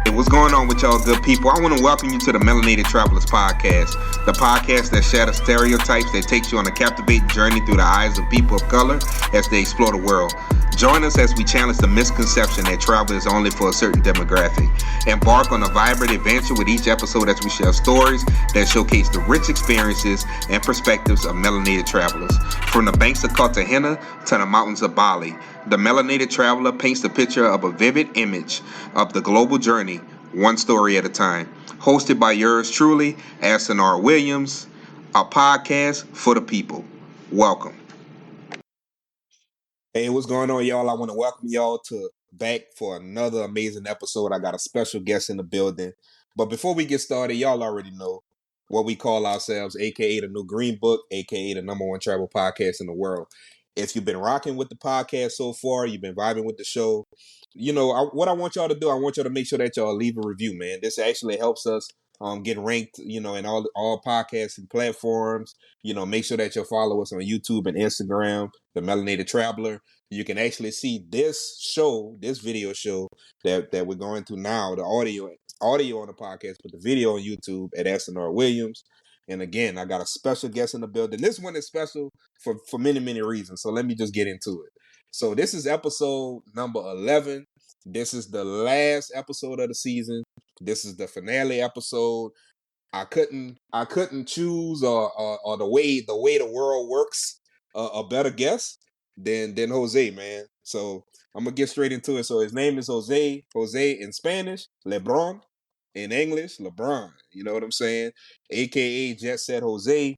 Hey, what's going on with y'all good people? I want to welcome you to the Melanated Travelers Podcast, the podcast that shatters stereotypes that takes you on a captivating journey through the eyes of people of color as they explore the world. Join us as we challenge the misconception that travel is only for a certain demographic. Embark on a vibrant adventure with each episode as we share stories that showcase the rich experiences and perspectives of melanated travelers. From the banks of Cartagena to the mountains of Bali, the Melanated Traveler paints the picture of a vivid image of the global journey, one story at a time. Hosted by yours truly, Aston R. Williams, a podcast for the people. Welcome. Hey, what's going on, y'all? I want to welcome y'all back for another amazing episode. I got a special guest in the building. But before we get started, y'all already know what we call ourselves, aka the New Green Book, aka the #1 travel podcast in the world. If you've been rocking with the podcast so far, you've been vibing with the show, what I want y'all to do, I want y'all to make sure that y'all leave a review, man. This actually helps us get ranked, in all podcasting platforms. Make sure that you follow us on YouTube and Instagram, the Melanated Traveler. You can actually see this video show that we're going through now, the audio on the podcast, but the video on YouTube at Aston R. Williams. And again, I got a special guest in the building. This one is special for many, many reasons. So let me just get into it. So this is episode number 11. This is the last episode of the season. This is the finale episode. I couldn't choose or the way the world works a better guest than Jose, man. So I'm gonna get straight into it. So his name is Jose. Jose in Spanish, LeBron. In English, LeBron. You know what I'm saying? AKA JetsetJose.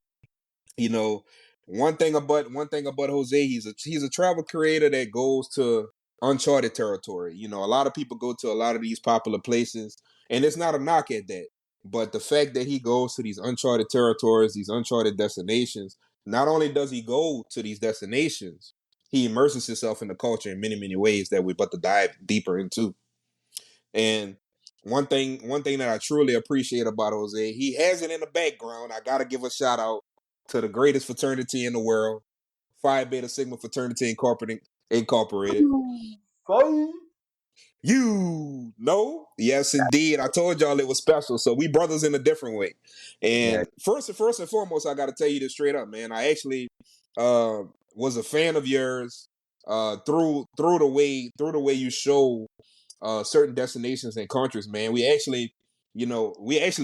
One thing about Jose, he's a travel creator that goes to uncharted territory. A lot of people go to a lot of these popular places, and it's not a knock at that. But the fact that he goes to these uncharted territories, these uncharted destinations, not only does he go to these destinations, he immerses himself in the culture in many, many ways that we're about to dive deeper into. And one thing that I truly appreciate about Jose, he has it in the background. I gotta give a shout out to the greatest fraternity in the world, Phi Beta Sigma Fraternity Incorporated. You know, yes, indeed. I told y'all it was special. So we brothers in a different way. And first and foremost, I got to tell you this straight up, man. I actually was a fan of yours through the way you show certain destinations and countries, man. We actually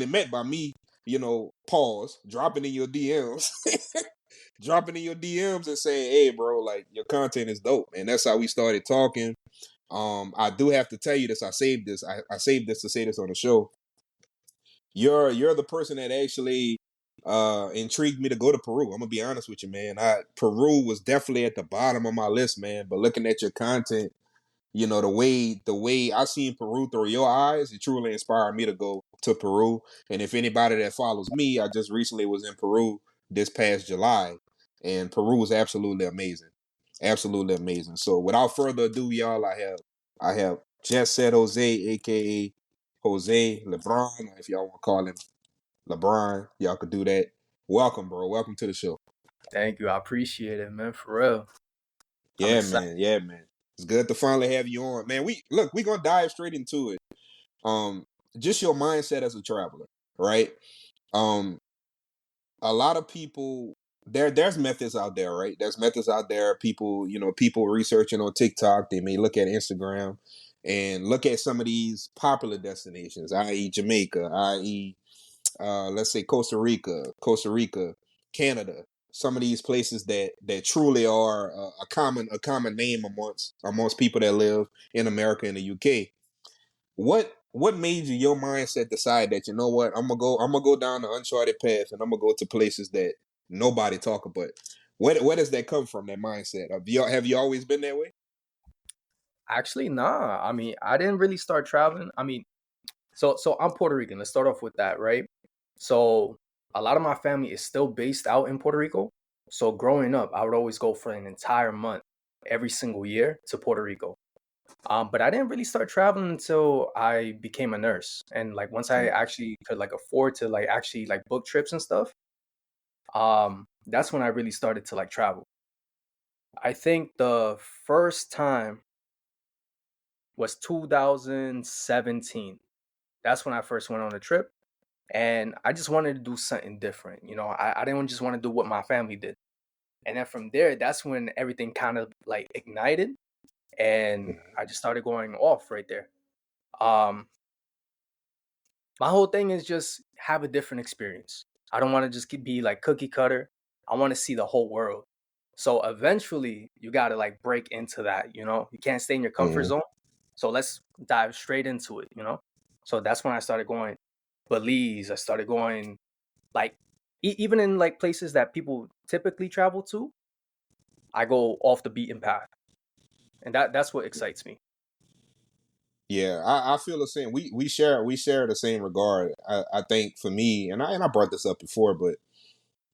met by me, pause, dropping in your DMs. Dropping in your DMs and saying, "Hey, bro, like your content is dope," and that's how we started talking. I do have to tell you this. I saved this. I saved this to say this on the show. You're the person that actually intrigued me to go to Peru. I'm gonna be honest with you, man. Peru was definitely at the bottom of my list, man. But looking at your content, the way I seen Peru through your eyes, it truly inspired me to go to Peru. And if anybody that follows me, I just recently was in Peru this past July, and Peru was absolutely amazing. Absolutely amazing. So without further ado, y'all, I have JetsetJose, aka Jose LeBron. If y'all want to call him LeBron, y'all could do that. Welcome, bro. Welcome to the show. Thank you. I appreciate it, man. For real. Yeah, man. Yeah, man. It's good to finally have you on, man. We're gonna dive straight into it. Just your mindset as a traveler, right? Um, a lot of people there's methods out there, right? There's methods out there. People researching on TikTok. They may look at Instagram and look at some of these popular destinations, i.e. Jamaica, i.e. Let's say Costa Rica, Canada. Some of these places that truly are a common name amongst people that live in America and the UK. What made your mindset decide that, you know what, I'm gonna go down the uncharted path and I'm gonna go to places that nobody talk about? Where does that come from, that mindset? Have you always been that way? Actually, nah. I mean, I didn't really start traveling. I mean, so I'm Puerto Rican. Let's start off with that, right? So a lot of my family is still based out in Puerto Rico. So growing up, I would always go for an entire month every single year to Puerto Rico. But I didn't really start traveling until I became a nurse. And like once I actually could like afford to like actually like book trips and stuff, that's when I really started to like travel. I think the first time was 2017. that's when I first went on a trip, and I just wanted to do something different. I didn't just want to do what my family did. And then from there, that's when everything kind of like ignited, and I just started going off right there. Um, my whole thing is just have a different experience. I don't want to just be like cookie cutter. I want to see the whole world. So eventually, you got to like break into that. You can't stay in your comfort Mm-hmm. zone. So let's dive straight into it. So that's when I started going Belize. I started going like even in like places that people typically travel to. I go off the beaten path, and that's what excites me. Yeah, I feel the same. We share the same regard. I think for me, and I brought this up before, but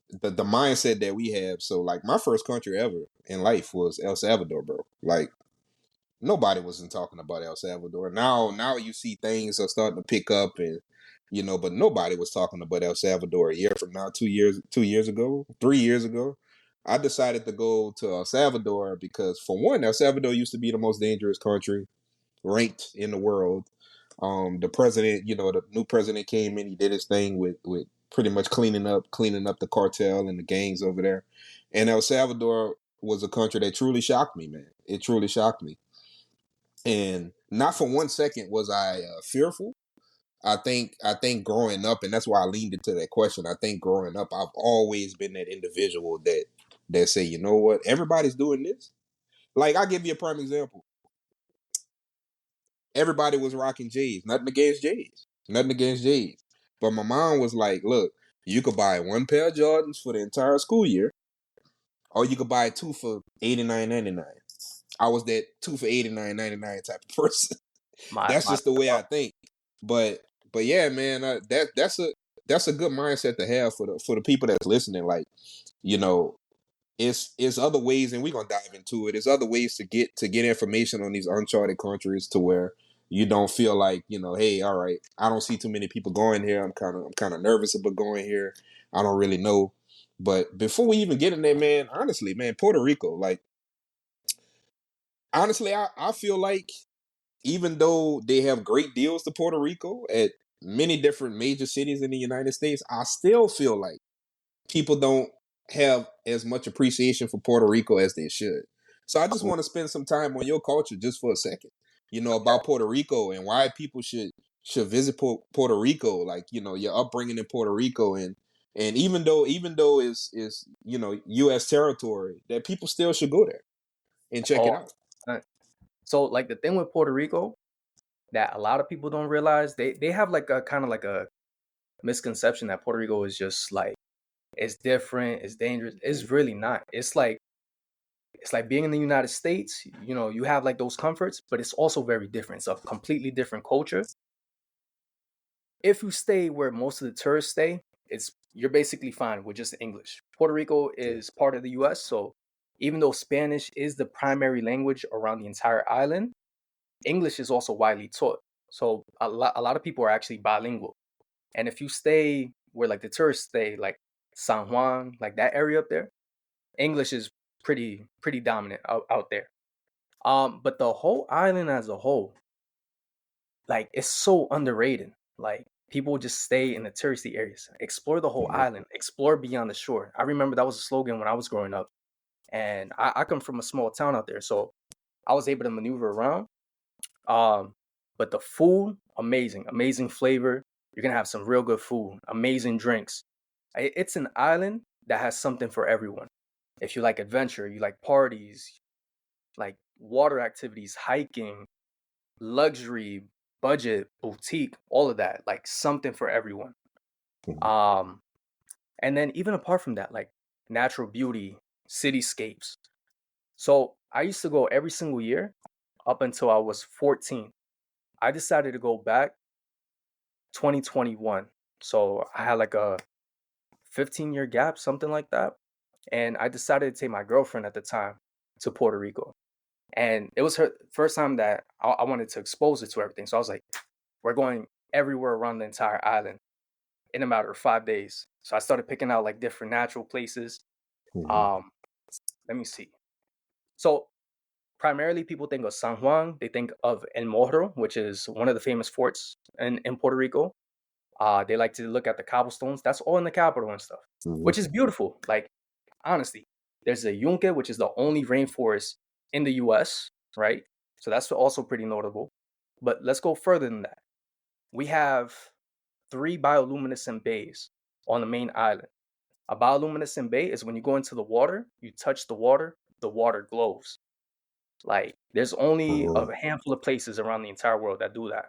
the mindset that we have. So like my first country ever in life was El Salvador, bro. Like nobody wasn't talking about El Salvador. Now you see things are starting to pick up, and but nobody was talking about El Salvador a year from now, 2 years ago, 3 years ago. I decided to go to El Salvador because, for one, El Salvador used to be the most dangerous country ranked in the world. The president, the new president came in. He did his thing with pretty much cleaning up the cartel and the gangs over there. And El Salvador was a country that truly shocked me, man. It truly shocked me. And not for 1 second was I fearful. I think growing up, and that's why I leaned into that question. I think growing up, I've always been that individual that say, you know what, everybody's doing this. Like I'll give you a prime example. Everybody was rocking J's. Nothing against J's. Nothing against J's. But my mom was like, look, you could buy one pair of Jordans for the entire school year, or you could buy two for $89.99. I was that two for $89.99 type of person. That's My just the way I think. But but yeah, man, that's a good mindset to have for the people that's listening. Like, you know, it's other ways, and we're gonna dive into it. There's other ways to get information on these uncharted countries to where you don't feel like, hey, all right, I don't see too many people going here. I'm kind of nervous about going here. I don't really know. But before we even get in there, man, honestly, man, Puerto Rico, like honestly, I feel like even though they have great deals to Puerto Rico at many different major cities in the United States, I still feel like people don't have as much appreciation for Puerto Rico as they should. So I just want to spend some time on your culture just for a second, about Puerto Rico and why people should visit Puerto Rico, like, your upbringing in Puerto Rico, and even though is US territory, that people still should go there and check it Oh, out. so like the thing with Puerto Rico that a lot of people don't realize, they have like a kind of like a misconception that Puerto Rico is just like it's different, it's dangerous. It's really not. It's like being in the United States. You have like those comforts, but it's also very different. It's a completely different culture. If you stay where most of the tourists stay, you're basically fine with just English. Puerto Rico is part of the US, so even though Spanish is the primary language around the entire island, English is also widely taught. So a lot of people are actually bilingual. And if you stay where like the tourists stay, like San Juan, like that area up there, English is pretty dominant out there. But the whole island as a whole, like it's so underrated. Like people just stay in the touristy areas, explore the whole Mhm. island, explore beyond the shore. I remember that was a slogan when I was growing up, and I come from a small town out there, so I was able to maneuver around. Um, but the food, amazing, amazing flavor. You're gonna have some real good food, amazing drinks. It's an island that has something for everyone. If you like adventure, you like parties, like water activities, hiking, luxury, budget, boutique, all of that, like something for everyone. Mhm. Um, and then even apart from that, like natural beauty, cityscapes. So I used to go every single year up until I was 14. I decided to go back 2021. So I had like a 15-year gap, something like that. And I decided to take my girlfriend at the time to Puerto Rico. And it was her first time that I wanted to expose her to everything. So I was like, we're going everywhere around the entire island in a matter of 5 days. So I started picking out like different natural places. Mhm. Um, let me see. So primarily people think of San Juan. They think of El Morro, which is one of the famous forts in Puerto Rico. They like to look at the cobblestones. That's all in the capital and stuff, Mm-hmm. which is beautiful. Like, honestly, there's a Yunque, which is the only rainforest in the U.S., right? So that's also pretty notable. But let's go further than that. We have 3 bioluminescent bays on the main island. A bioluminescent bay is when you go into the water, you touch the water glows. Like, there's only Mm-hmm. a handful of places around the entire world that do that.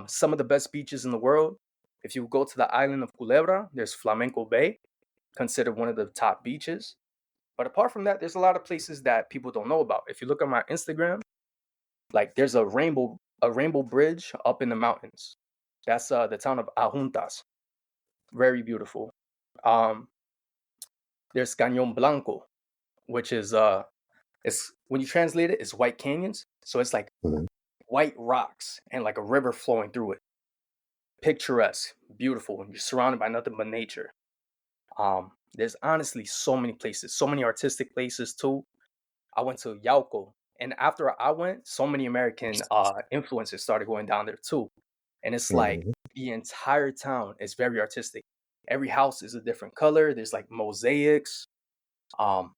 Some of the best beaches in the world, if you go to the island of Culebra, there's Flamenco Bay, considered one of the top beaches. But apart from that, there's a lot of places that people don't know about. If you look at my Instagram, like, there's a rainbow bridge up in the mountains. That's the town of Ajuntas. Very beautiful. Um, there's Cañón Blanco, which is it's when you translate it, it's white canyons. So it's like Mm-hmm. white rocks and like a river flowing through it. Picturesque, beautiful, and you're surrounded by nothing but nature. There's honestly so many places, so many artistic places too. I went to Yauco, and after I went, so many American influencers started going down there too. And it's like Mm-hmm. the entire town is very artistic. Every house is a different color. There's like mosaics, um,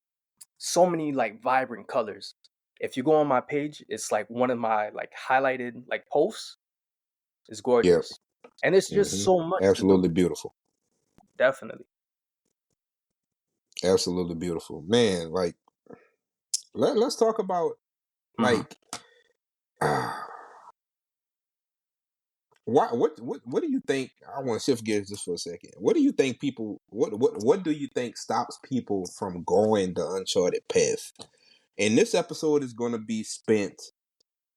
so many like vibrant colors. If you go on my page, it's like one of my like highlighted like posts. It's Yep. gorgeous, and it's just Mm-hmm. so much to do. Absolutely beautiful. Definitely. Absolutely beautiful, man. Like, let's talk about Hmm. like what do you think? I want to shift gears just for a second. What do you think people? What do you think stops people from going the uncharted path? And this episode is going to be spent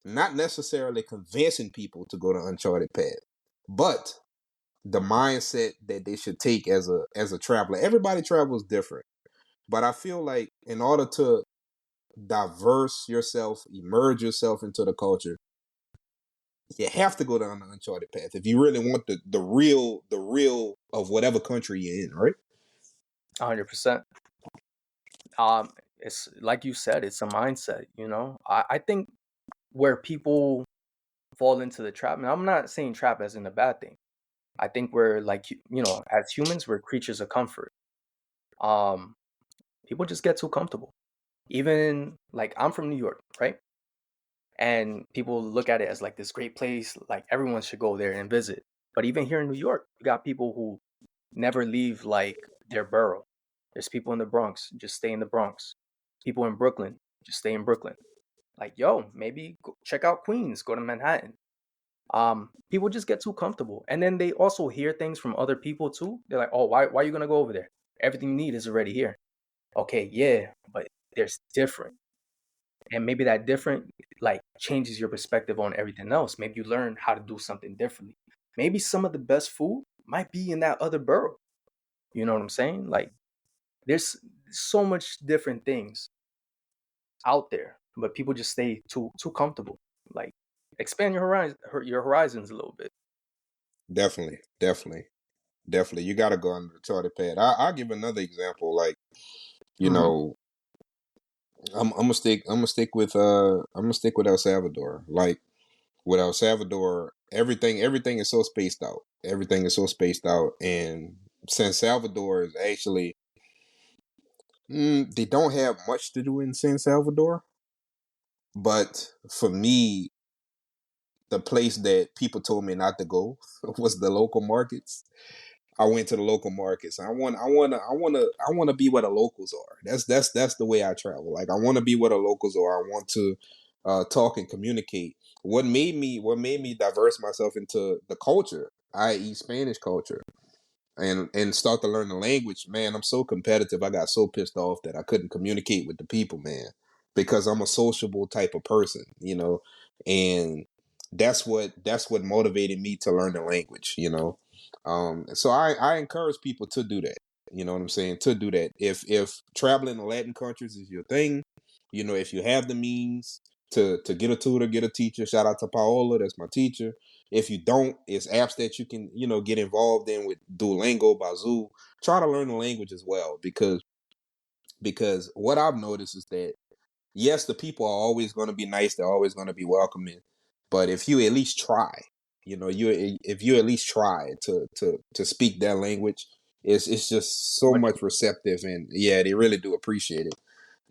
not necessarily convincing people to go the uncharted path, but the mindset that they should take as a traveler. Everybody travels different, but I feel like in order to diverse yourself, immerse yourself into the culture, you have to go down the uncharted path if you really want the real of whatever country you're in, right? 100%. It's like you said, it's a mindset. I think where people fall into the trap, and I'm not saying trap as in a bad thing. I think we're like, as humans, we're creatures of comfort. Um, People just get too comfortable. Even like, I'm from New York, right? And people look at it as like this great place, like everyone should go there and visit. But even here in New York, you got people who never leave like their borough. There's people in the Bronx, just stay in the Bronx. People in Brooklyn, just stay in Brooklyn. Like, yo, maybe go check out Queens, go to Manhattan. People just get too comfortable, and then they also hear things from other people too. They're like, oh, why are you gonna go over there? Everything you need is already here. Okay, yeah, but there's different, and maybe that different like changes your perspective on everything else. Maybe you learn how to do something differently. Maybe some of the best food might be in that other borough. You know what I'm saying? Like, there's so much different things out there, but people just stay too comfortable. Like, expand your horizons a little bit. Definitely, definitely, definitely. You got to go on the charted path. I'll give another example. Like, you Hmm. know, I'm gonna stick with El Salvador. Like, with El Salvador, everything is so spaced out. Everything is so spaced out, and San Salvador is actually they don't have much to do in San Salvador. But for me, the place that people told me not to go was the local markets. I went to the local markets. I want to be where the locals are. That's the way I travel. Like, I want to be where the locals are. I want to talk and communicate. What made me diverse myself into the culture, i.e., Spanish culture, and start to learn the language. Man, I'm so competitive. I got so pissed off that I couldn't communicate with the people, man, because I'm a sociable type of person, and that's what motivated me to learn the language. So I encourage people to do that. You know what I'm saying? To do that. If traveling to Latin countries is your thing, if you have the means to get a tutor, get a teacher. Shout out to Paola, that's my teacher. If you don't, it's apps that you can, get involved in with Duolingo, Bazoo. Try to learn the language as well, because what I've noticed is that, yes, the people are always going to be nice, they're always going to be welcoming, but if you at least try, You know, if you at least try to speak that language, it's just so much receptive, and yeah, they really do appreciate it.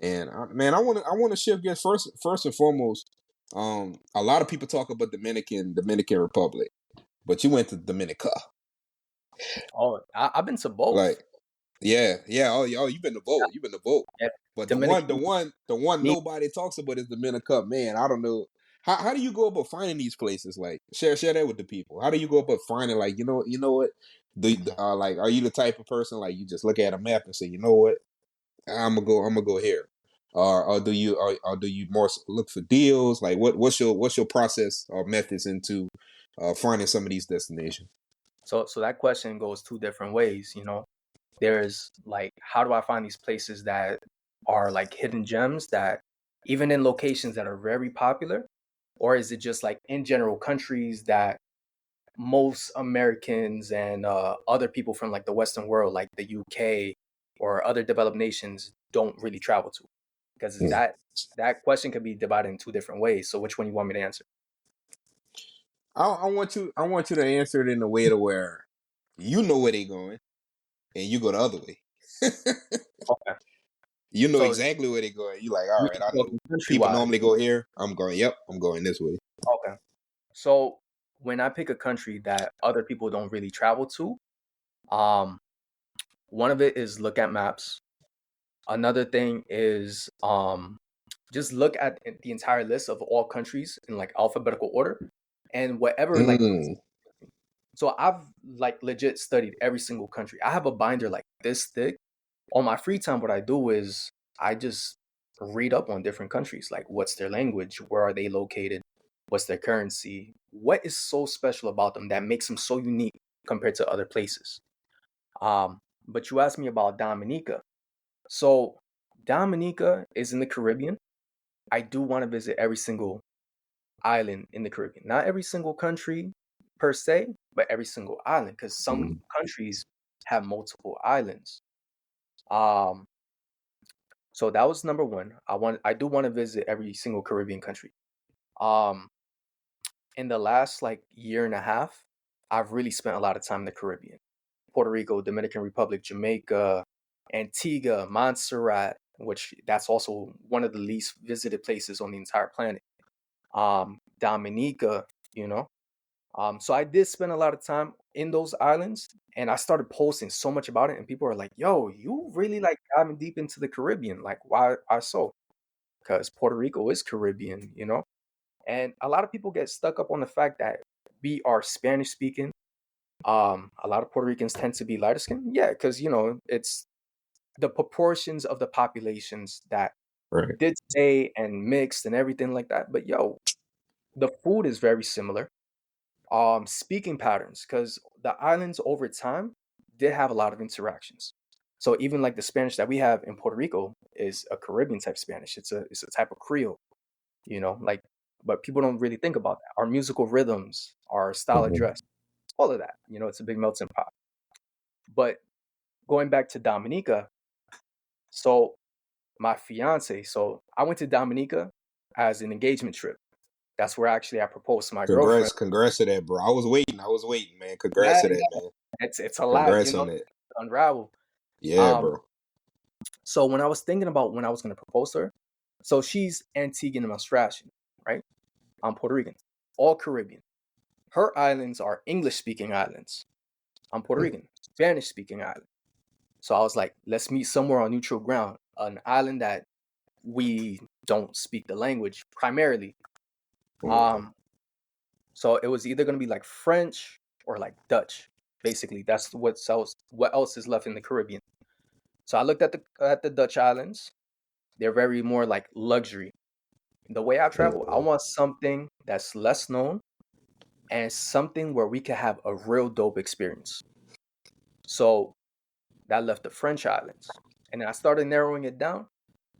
And man, I want to shift gears first and foremost. A lot of people talk about Dominican Republic, but you went to Dominica. Oh, I've been to Like, both. yeah. Oh, you've been to both. You've been to both. Yeah, But Dominican. the one nobody talks about is Dominica. Man, I don't know. How do you go about finding these places? Like, share that with the people. How do you go about finding, like, you know what? Like, are you the type of person, like, you just look at a map and say, you know what, I'm gonna go here, or do you more look for deals? Like, what's your process or methods into finding some of these destinations? So that question goes two different ways. There's like, how do I find these places that are like hidden gems that even in locations that are very popular, or is it just like in general countries that most Americans and other people from like the Western world, like the UK or other developed nations, don't really travel to? Because Mm. that question could be divided in two different ways. So which one you want me to answer? I want you to answer it in a way to where you know where they're going and you go the other way. Okay. You know So exactly where they're going. You like, all we right, can I talk know country people wise. normally go here. I'm going, yep, I'm going this way. Okay. So when I pick a country that other people don't really travel to, um, one of it is look at maps. Another thing is just look at the entire list of all countries in like alphabetical order, and whatever like. Mm. So I've like legit studied every single country. I have a binder like this thick. On my free time, what I do is I just read up on different countries, like what's their language, where are they located, what's their currency, what is so special about them that makes them so unique compared to other places. Um, but you asked me about Dominica. So Dominica is in the Caribbean. I do want to visit every single island in the Caribbean. Not every single country per se, but every single island, because some Mm. countries have multiple islands. Um, so that was number one. I do want to visit every single Caribbean country. Um, in the last like year and a half, I've really spent a lot of time in the Caribbean. Puerto Rico, Dominican Republic, Jamaica, Antigua, Montserrat, which that's also one of the least visited places on the entire planet. Dominica, you know. So I did spend a lot of time in those islands, and I started posting so much about it, and people are like, "Yo, you really like diving deep into the Caribbean? Like, why? Why so?" Because Puerto Rico is Caribbean, you know. And a lot of people get stuck up on the fact that we are Spanish speaking. A lot of Puerto Ricans tend to be lighter skinned. Yeah, because it's the proportions of the populations that Right. did stay and mixed and everything like that. But yo, the food is very similar. Speaking patterns, because the islands over time did have a lot of interactions. So even like the Spanish that we have in Puerto Rico is a Caribbean type Spanish. It's a type of Creole, like, but people don't really think about that. Our musical rhythms, our style of Mhm. dress, all of that. It's a big melting pot. But going back to Dominica, so my fiance, so I went to Dominica as an engagement trip. That's where actually I proposed to my girlfriend. Congrats to that, bro. I was waiting, man. Congrats Yeah, to that, yeah, man. it's a lot, Congrats on that. to unravel. Yeah, Um, bro. so when I was thinking about when I was going to propose to her, so she's Antiguan and Australian, right? I'm Puerto Rican, all Caribbean. Her islands are English speaking islands. I'm Puerto Mm. Rican, Spanish speaking island. So I was like, let's meet somewhere on neutral ground, an island that we don't speak the language primarily. Mm. Um, so it was either going to be like French or like Dutch. Basically, that's what else is left in the Caribbean. So I looked at the Dutch islands. They're very more like luxury. The way I travel, I Mm. want something that's less known and something where we can have a real dope experience. So that left the French islands. And then I started narrowing it down.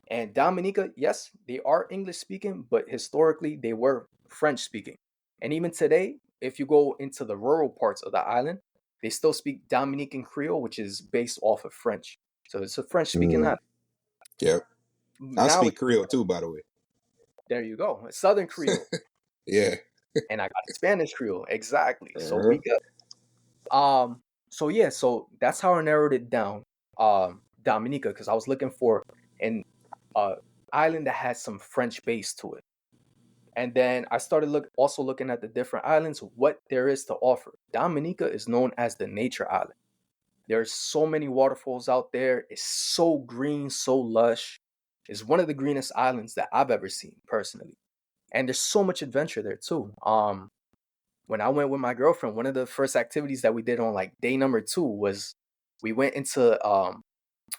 And Dominica, yes, they are English speaking, but historically they were French speaking. And even today, if you go into the rural parts of the island, they still speak Dominican Creole, which is based off of French. So it's a French speaking Mm. island. Yep. I Now speak Creole too, by the way. there you go. Southern Creole. Yeah. and I got Spanish Creole. Exactly. So Uh-huh. we got so yeah, so that's how I narrowed it down. Dominica, because I was looking for an uh island that has some French base to it. And then I started also looking at the different islands, what there is to offer. Dominica is known as the nature island. There's so many waterfalls out there. It's so green, so lush. It's one of the greenest islands that I've ever seen personally. And there's so much adventure there too. When I went with my girlfriend, one of the first activities that we did on like day number 2 was we went into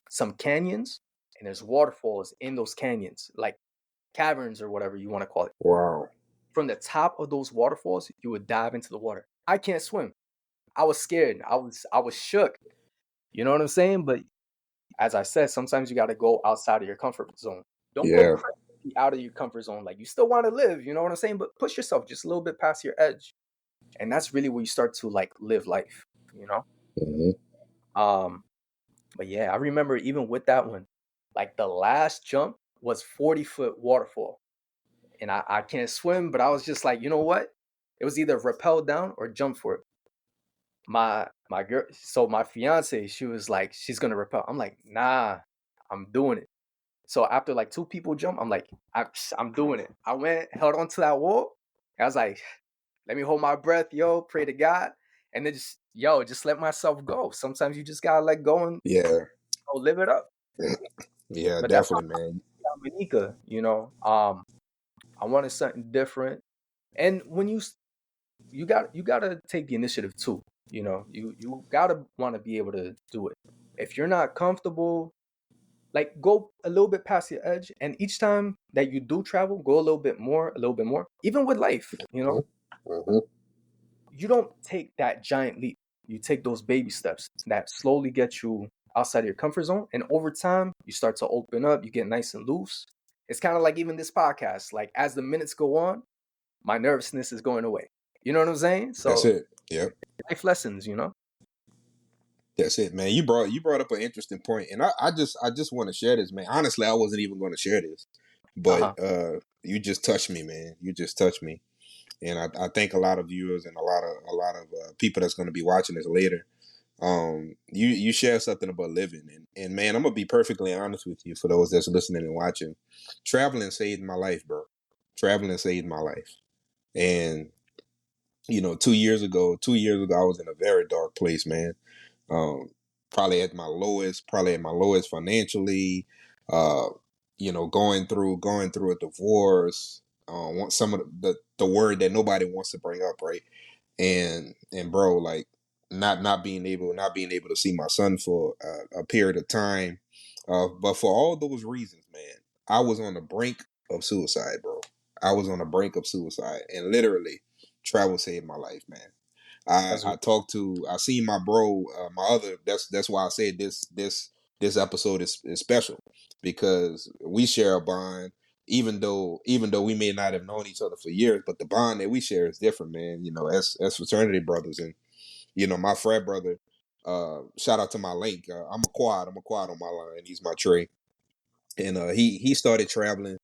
some canyons, and there's waterfalls in those canyons, like caverns or whatever you want to call it. Wow. From the top of those waterfalls, you would dive into the water. I can't swim. I was scared. I was shook. You know what I'm saying? But as I said, sometimes you got to go outside of your comfort zone. Don't go Yeah. crazy out of your comfort zone. Like, you still want to live, you know what I'm saying? But push yourself just a little bit past your edge. And that's really where you start to like live life, you know? Um, but yeah, I remember even with that one, like the last jump was 40-foot waterfall. And I can't swim, but I was just like, you know what? It was either rappel down or jump for it. My girl, so my fiance, she was like, she's gonna rappel. I'm like, nah, I'm doing it. So after like 2 people jump, I'm like, I'm doing it. I went, held onto that wall. I was like, let me hold my breath, yo, pray to God, and then just let myself go. Sometimes you just gotta let go and Yeah. live it up. Yeah, But that's definitely, man. Dominica, you know. I wanted something different, and when you gotta take the initiative too. You know, you gotta want to be able to do it. If you're not comfortable, like, go a little bit past your edge, and each time that you do travel, go a little bit more. Even with life, you know, Mm-hmm. you don't take that giant leap. You take those baby steps that slowly get you outside of your comfort zone, and over time, you start to open up. You get nice and loose. It's kind of like even this podcast. Like, as the minutes go on, my nervousness is going away. You know what I'm saying? That's So, it. Yep. life lessons, you know. That's it, man. You brought up an interesting point, and I just want to share this, man. Honestly, I wasn't even going to share this, Uh but huh. you just touched me, man. You just touched me, and I think a lot of viewers and a lot of people that's going to be watching this later. You share something about living, and man, I'm gonna be perfectly honest with you. For those that's listening and watching, traveling saved my life, bro. Traveling saved my life, and 2 years ago, I was in a very dark place, man. Um, probably at my lowest financially. Uh, going through a divorce. Some of the word that nobody wants to bring up, right? And bro, like not being able to see my son for a period of time. But for all those reasons, man, I was on the brink of suicide, bro. I was on the brink of suicide, and literally, travel saved my life, man. I That's I talked to I seen my bro, my other. That's why I said this episode is special, because we share a bond. Even though we may not have known each other for years, but the bond that we share is different, man. As fraternity brothers, and my frat brother. Shout out to my link. I'm a quad on my line. He's my Trey, and he started traveling.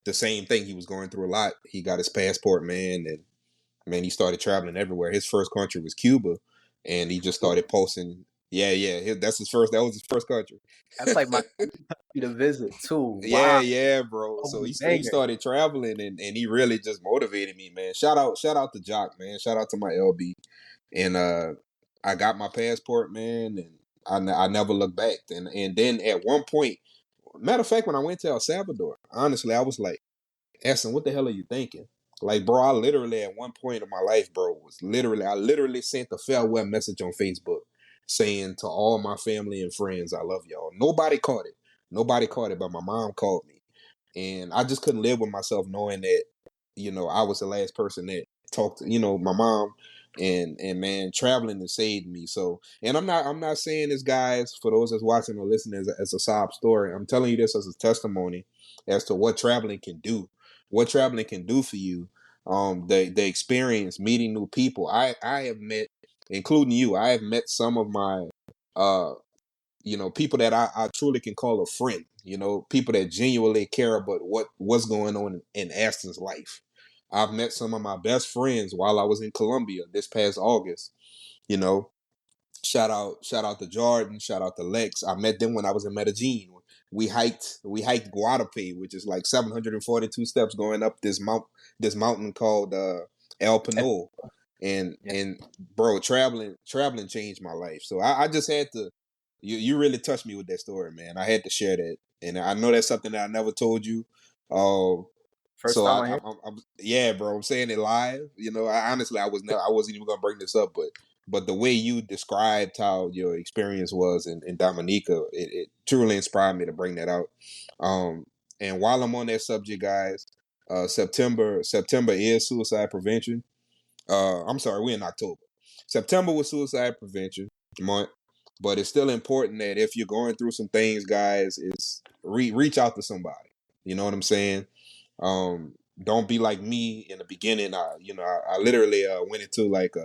The same thing. He was going through a lot. He got his passport, man, and man, he started traveling everywhere. His first country was Cuba, and he just cool. started posting. Yeah, yeah, that's his first. That was his first country. That's like my country to visit too. Yeah, Wow, yeah, bro. that So was he a he banger. started traveling, and he really just motivated me, man. Shout out to Jock, man. Shout out to my LB, and I got my passport, man, and I never looked back. And then at one point, matter of fact, when I went to El Salvador, honestly, I was like, Essen, what the hell are you thinking? Like, bro, I literally at one point in my life, bro, I literally sent a farewell message on Facebook saying to all my family and friends, I love y'all. Nobody caught it. Nobody caught it, but my mom called me. And I just couldn't live with myself knowing that, I was the last person that talked to, my mom. And man, traveling has saved me. So, and I'm not saying this, guys, for those that's watching or listening, as a sob story. I'm telling you this as a testimony as to what traveling can do. What traveling can do for you. The experience, meeting new people. I have met, including you, I have met some of my uh people that I truly can call a friend. People that genuinely care about what's going on in Aston's life. I've met some of my best friends while I was in Colombia this past August. You know, shout out to Jordan, shout out to Lex. I met them when I was in Medellin. We hiked Guadalupe, which is like 742 steps going up this mountain called El Pino. Yeah. And bro, traveling changed my life. So I just had to you really touched me with that story, man. I had to share that. And I know that's something that I never told you. First So time I hear. yeah, bro. I'm saying it live. I honestly I wasn't even gonna bring this up, but the way you described how your experience was in Dominica, it truly inspired me to bring that out. And while I'm on that subject, guys, September is suicide prevention. I'm sorry, we're in October. September was suicide prevention month, but it's still important that if you're going through some things, guys, is reach out to somebody. You know what I'm saying? Don't be like me in the beginning. I literally went into like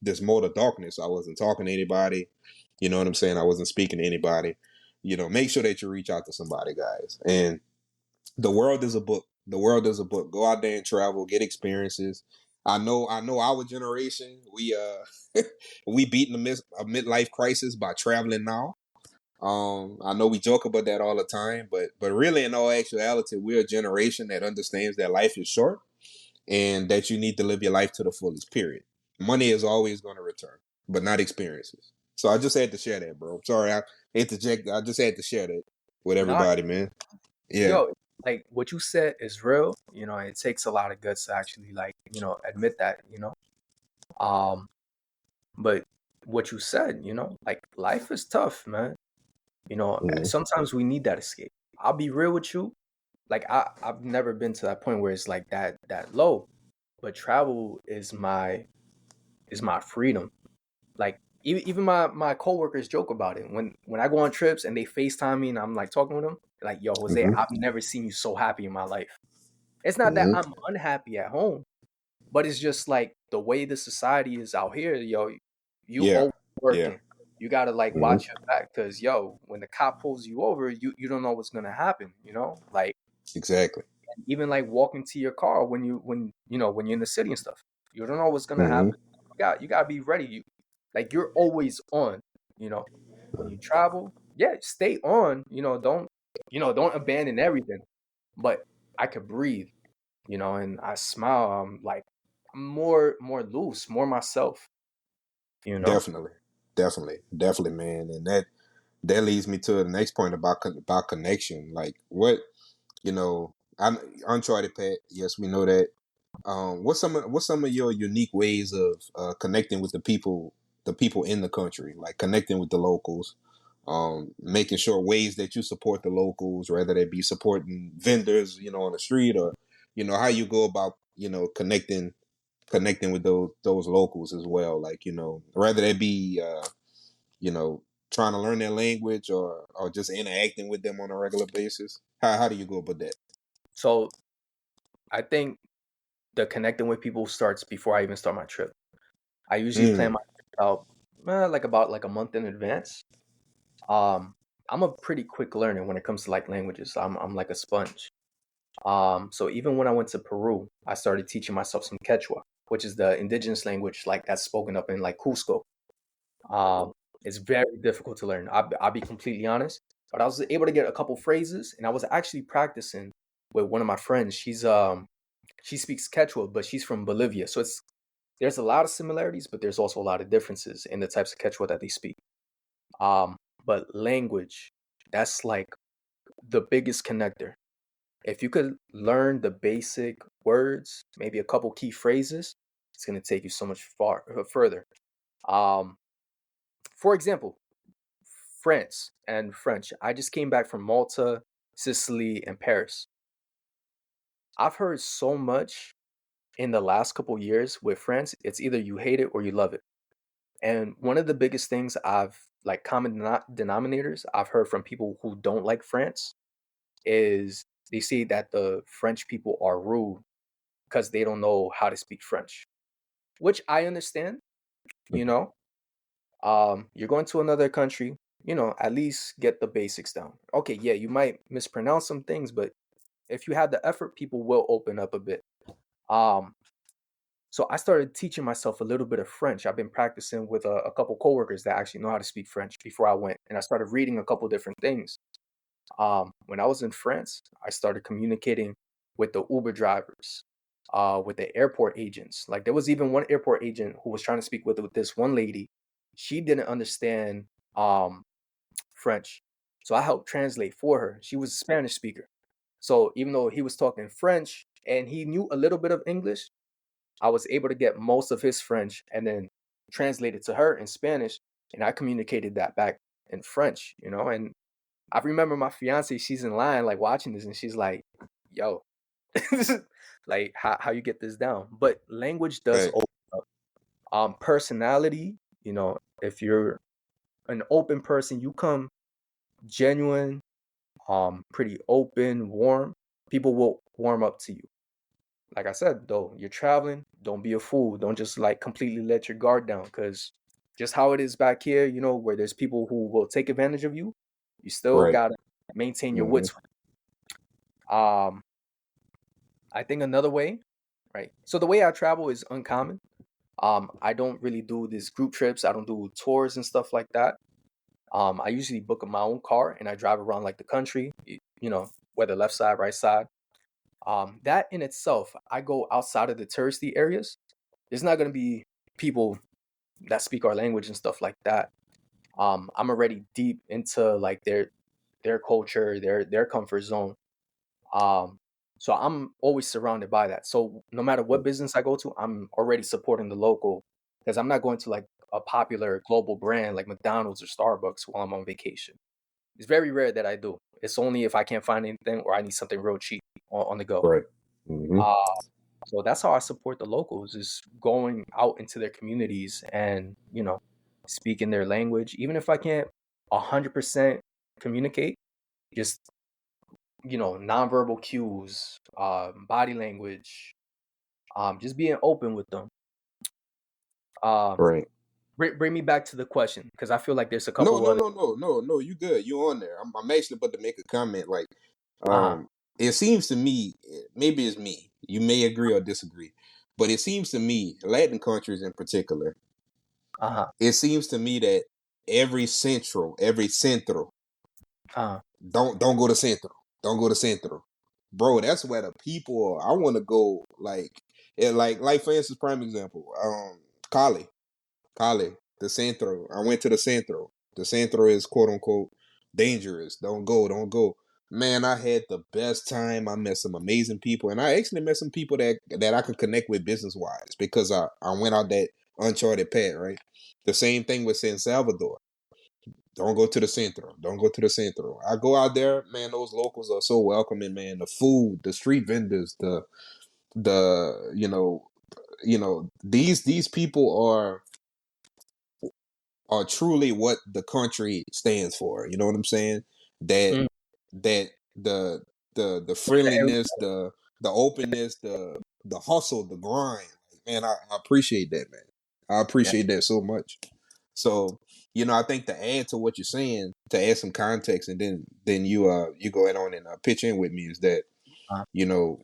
this mode of darkness. I wasn't talking to anybody. You know what I'm saying? I wasn't speaking to anybody. Make sure that you reach out to somebody, guys. And the world is a book. The world is a book. Go out there and travel, get experiences. I know our generation, we beating a midlife crisis by traveling now. I know we joke about that all the time, but really in all actuality, we're a generation that understands that life is short and that you need to live your life to the fullest, period. Money is always going to return, but not experiences. So I just had to share that, bro. Sorry, I interject. I just had to share that with Not everybody, man. Yeah. yo, like what you said is real. It takes a lot of guts to actually like, admit that, Um, but what you said, like life is tough, man. Mhm. Sometimes we need that escape. I'll be real with you. Like I've never been to that point where it's like that low. But travel is my freedom. Like even my coworkers joke about it. When I go on trips and they FaceTime me and I'm like talking with them, like, yo, Jose, Mhm. I've never seen you so happy in my life. It's not that Mhm. I'm unhappy at home, but it's just like the way the society is out here, yo, you Yeah. always Yeah. working. You gotta like Mhm. watch your back because yo, when the cop pulls you over, you don't know what's gonna happen, Like Exactly. even like walking to your car when you're in the city and stuff. You don't know what's gonna Mhm. happen. You gotta be ready. You're always on, you know. When you travel, yeah, stay on, don't abandon everything. But I could breathe, and I smile. I'm more loose, more myself, you know. Definitely. Definitely, man. And that leads me to the next point about connection. Like what you know, I Uncharted Pat. Yes, we know that. What's some of your unique ways of connecting with the people in the country, like connecting with the locals, making sure ways that you support the locals, whether they be supporting vendors, on the street, or how you go about connecting with those locals as well, like whether they be you know trying to learn their language or just interacting with them on a regular basis. How do you go about that? So I think the connecting with people starts before I even start my trip. I usually plan Mm, my trip out about like a month in advance. Um, I'm a pretty quick learner when it comes to like languages. I'm like a sponge. So even when I went to Peru, I started teaching myself some Quechua, which is the indigenous language like that's spoken up in like Cusco. Um, it's very difficult to learn. I'll be completely honest, but I was able to get a couple phrases, and I was actually practicing with one of my friends. She speaks Quechua, but she's from Bolivia, so there's a lot of similarities, but there's also a lot of differences in the types of Quechua that they speak. Um, but language, that's like the biggest connector. If you could learn the basic words, maybe a couple key phrases, it's gonna take you so much further. Um, for example, France and French. I just came back from Malta, Sicily, and Paris. I've heard so much in the last couple years with France. It's either you hate it or you love it. And one of the biggest things common denominators I've heard from people who don't like France is they say that the French people are rude because they don't know how to speak French, which I understand, you know. You're going to another country, at least get the basics down. Okay, yeah, you might mispronounce some things, but if you have the effort, people will open up a bit. Um, so I started teaching myself a little bit of French. I've been practicing with a couple coworkers that actually know how to speak French before I went, and I started reading a couple different things. When I was in France, I started communicating with the Uber drivers, with the airport agents. Like there was even one airport agent who was trying to speak with this one lady. She didn't understand um, French, so I helped translate for her. She was a Spanish speaker, so even though he was talking French and he knew a little bit of English, I was able to get most of his French and then translate it to her in Spanish, and I communicated that back in French. And I remember my fiance, she's in line like watching this and she's like, yo, like how you get this down. But language does Right. open up. Personality, if you're an open person, you come genuine, pretty open, warm, people will warm up to you. Like I said, though, you're traveling, don't be a fool. Don't just like completely let your guard down, because just how it is back here, where there's people who will take advantage of you, you still Right. gotta maintain your Mm-hmm. wits. Um, I think another way, right? So the way I travel is uncommon. I don't really do these group trips. I don't do tours and stuff like that. I usually book my own car and I drive around like the country, whether left side, right side. That in itself, I go outside of the touristy areas. There's not gonna be people that speak our language and stuff like that. I'm already deep into like their culture, their comfort zone. Um, so I'm always surrounded by that. So no matter what business I go to, I'm already supporting the local, because I'm not going to like a popular global brand like McDonald's or Starbucks while I'm on vacation. It's very rare that I do. It's only if I can't find anything or I need something real cheap on the go. Right. Mm-hmm. Uh, so that's how I support the locals, is going out into their communities and, speaking their language. Even if I can't 100% communicate, just, nonverbal cues, body language, just being open with them. Um, Right. bring me back to the question, because I feel like there's a No, couple no, other. no, no, no, no. You good. You on there. I'm actually about to make a comment. Like, Uh-huh, um, it seems to me, maybe it's me. You may agree or disagree, but it seems to me, Latin countries in particular, uh-huh, it seems to me that every centro, uh-huh, don't go to centro, don't go to centro, bro. That's where the people are. I want to go. Like for instance, prime example, Cali. Cali, the centro. I went to the centro. The centro is quote unquote dangerous. Don't go, don't go. Man, I had the best time. I met some amazing people, and I actually met some people that I could connect with business wise because I went out that uncharted path. Right. The same thing with San Salvador. Don't go to the centro. Don't go to the centro. I go out there, man. Those locals are so welcoming, man. The food, the street vendors, the these people are truly what the country stands for. You know what I'm saying? That mm. that the What's the area? friendliness, the openness, the hustle, the grind. Man, I appreciate that, man. I Yeah. appreciate that so much. So, I think to add to what you're saying, to add some context, and then you go ahead on and pitch in with me is that Uh,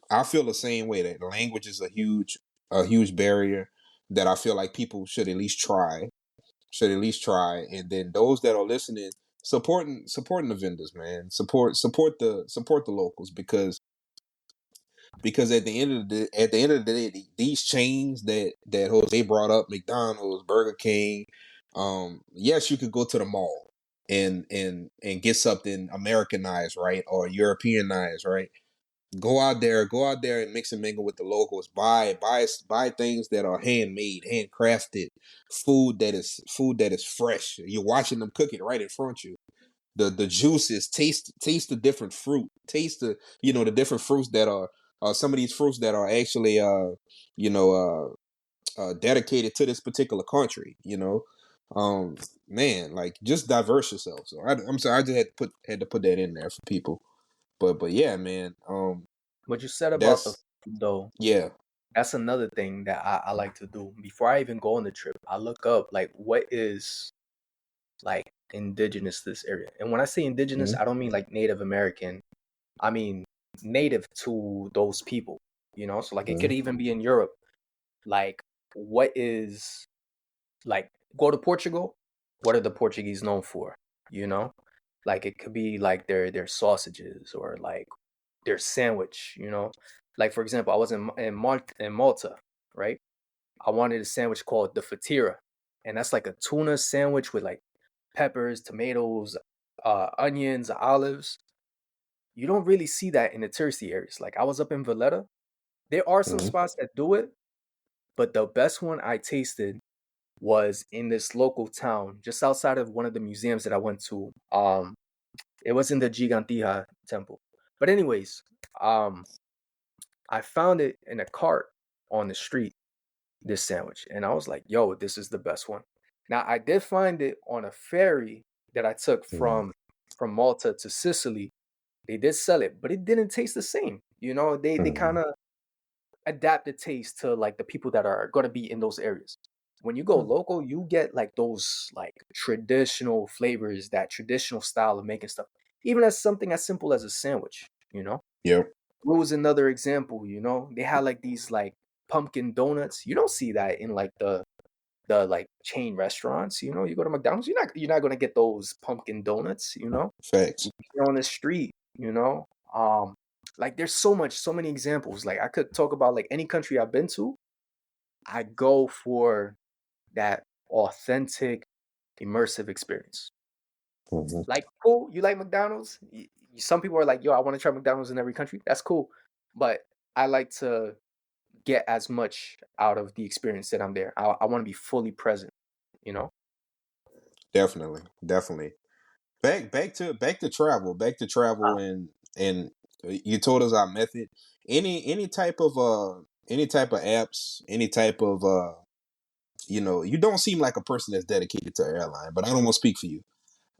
I feel the same way that language is a huge barrier that I feel like people should at least try, and then those that are listening, supporting the vendors, man. Support the locals, because at the end of the day, these chains that Jose brought up, McDonald's, Burger King, yes, you could go to the mall and get something Americanized, right, or Europeanized, right. Go out there and mix and mingle with the locals. Buy things that are handmade, handcrafted, food that is fresh. You're watching them cook it right in front of you. The juices, taste the different fruit. Taste the different fruits that are some of these fruits that are actually you know dedicated to this particular country. Um man, like just diverse yourself. So I'm sorry, I just had to put that in there for people. But yeah, man. what you said about the That's food, though, yeah. that's another thing that I like to do. Before I even go on the trip, I look up like what is like indigenous to this area. And when I say indigenous, Mhm. I don't mean like Native American. I mean native to those people. So like it Mm-hmm. could even be in Europe. Like what is like go to Portugal, what are the Portuguese known for? You know? Like it could be like their sausages or like their sandwich, Like for example, I was in Malta, right? I wanted a sandwich called the fatira, and that's like a tuna sandwich with like peppers, tomatoes, onions, olives. You don't really see that in the touristy areas. Like I was up in Valletta. There are some Mm-hmm. spots that do it, but the best one I tasted was in this local town just outside of one of the museums that I went to. It was in the Gigantija temple. But anyways, um, I found it in a cart on the street, this sandwich, and I was like, "Yo, this is the best one." Now I did find it on a ferry that I took from Malta to Sicily. They did sell it, but it didn't taste the same. They Mm-hmm. kind of adapt the taste to like the people that are going to be in those areas. When you go local, you get like those like traditional flavors, that traditional style of making stuff. Even as something as simple as a sandwich. Yep. What was another example? They had like these like pumpkin donuts. You don't see that in like the like chain restaurants. You go to McDonald's, you're not gonna get those pumpkin donuts. Facts. On the street. Um, like there's so many examples. Like I could talk about like any country I've been to. I go for that authentic, immersive experience. Mm-hmm. Like, cool, you like McDonald's? Some people are like, yo, I want to try McDonald's in every country. That's cool. But I like to get as much out of the experience that I'm there. I want to be fully present, you know? Definitely. Definitely. Back to travel. Back to travel, and you told us our method. Any type of apps, any type of you don't seem like a person that's dedicated to airline, but I don't want to speak for you.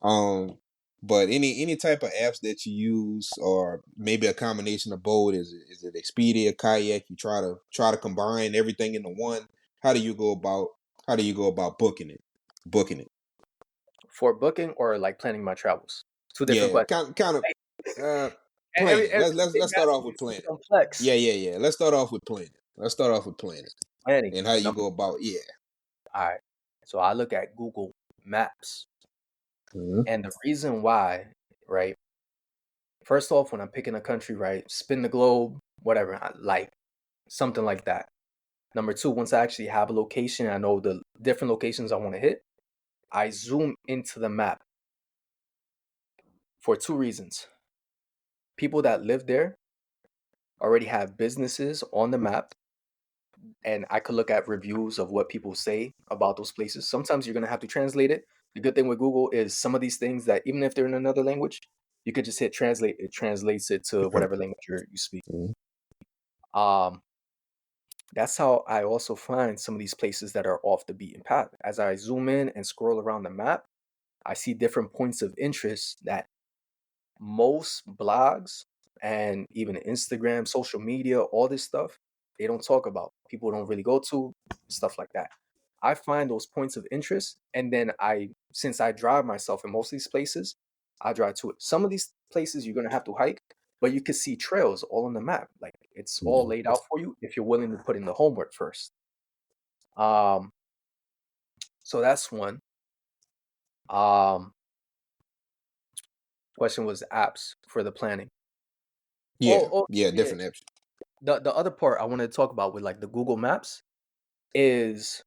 Um, but any type of apps that you use, or maybe a combination of both, is it Expedia, Kayak? You try to combine everything into one. How do you go about booking it? Booking it. For booking or like planning my travels. Two different Yeah, questions. kind of Every, planning. every, Let's everything start off is with planning. complex. Yeah. Let's start off with planning. Planning. And how you Number, go about. Yeah. all right. So I look at Google Maps. Mm-hmm. And the reason why, right? First off, when I'm picking a country, right? Spin the globe, whatever, like something like that. Number two, once I actually have a location, I know the different locations I want to hit, I zoom into the map for two reasons. People that live there already have businesses on the map, and I could look at reviews of what people say about those places. Sometimes you're going to have to translate it. The good thing with Google is some of these things that even if they're in another language, you could just hit translate. It translates it to whatever language you speak. Mm-hmm. Um, that's how I also find some of these places that are off the beaten path. As I zoom in and scroll around the map, I see different points of interest that most blogs and even Instagram, social media, all this stuff, they don't talk about. People don't really go to stuff like that. I find those points of interest, and then since I drive myself in most of these places, I drive to it. Some of these places you're gonna have to hike, but you can see trails all on the map. Like it's all Mm-hmm. laid out for you if you're willing to put in the homework first. Um, so that's one. Um, question was apps for the planning. Yeah. Oh, Yeah. yeah. Different apps. The other part I wanted to talk about with like the Google Maps is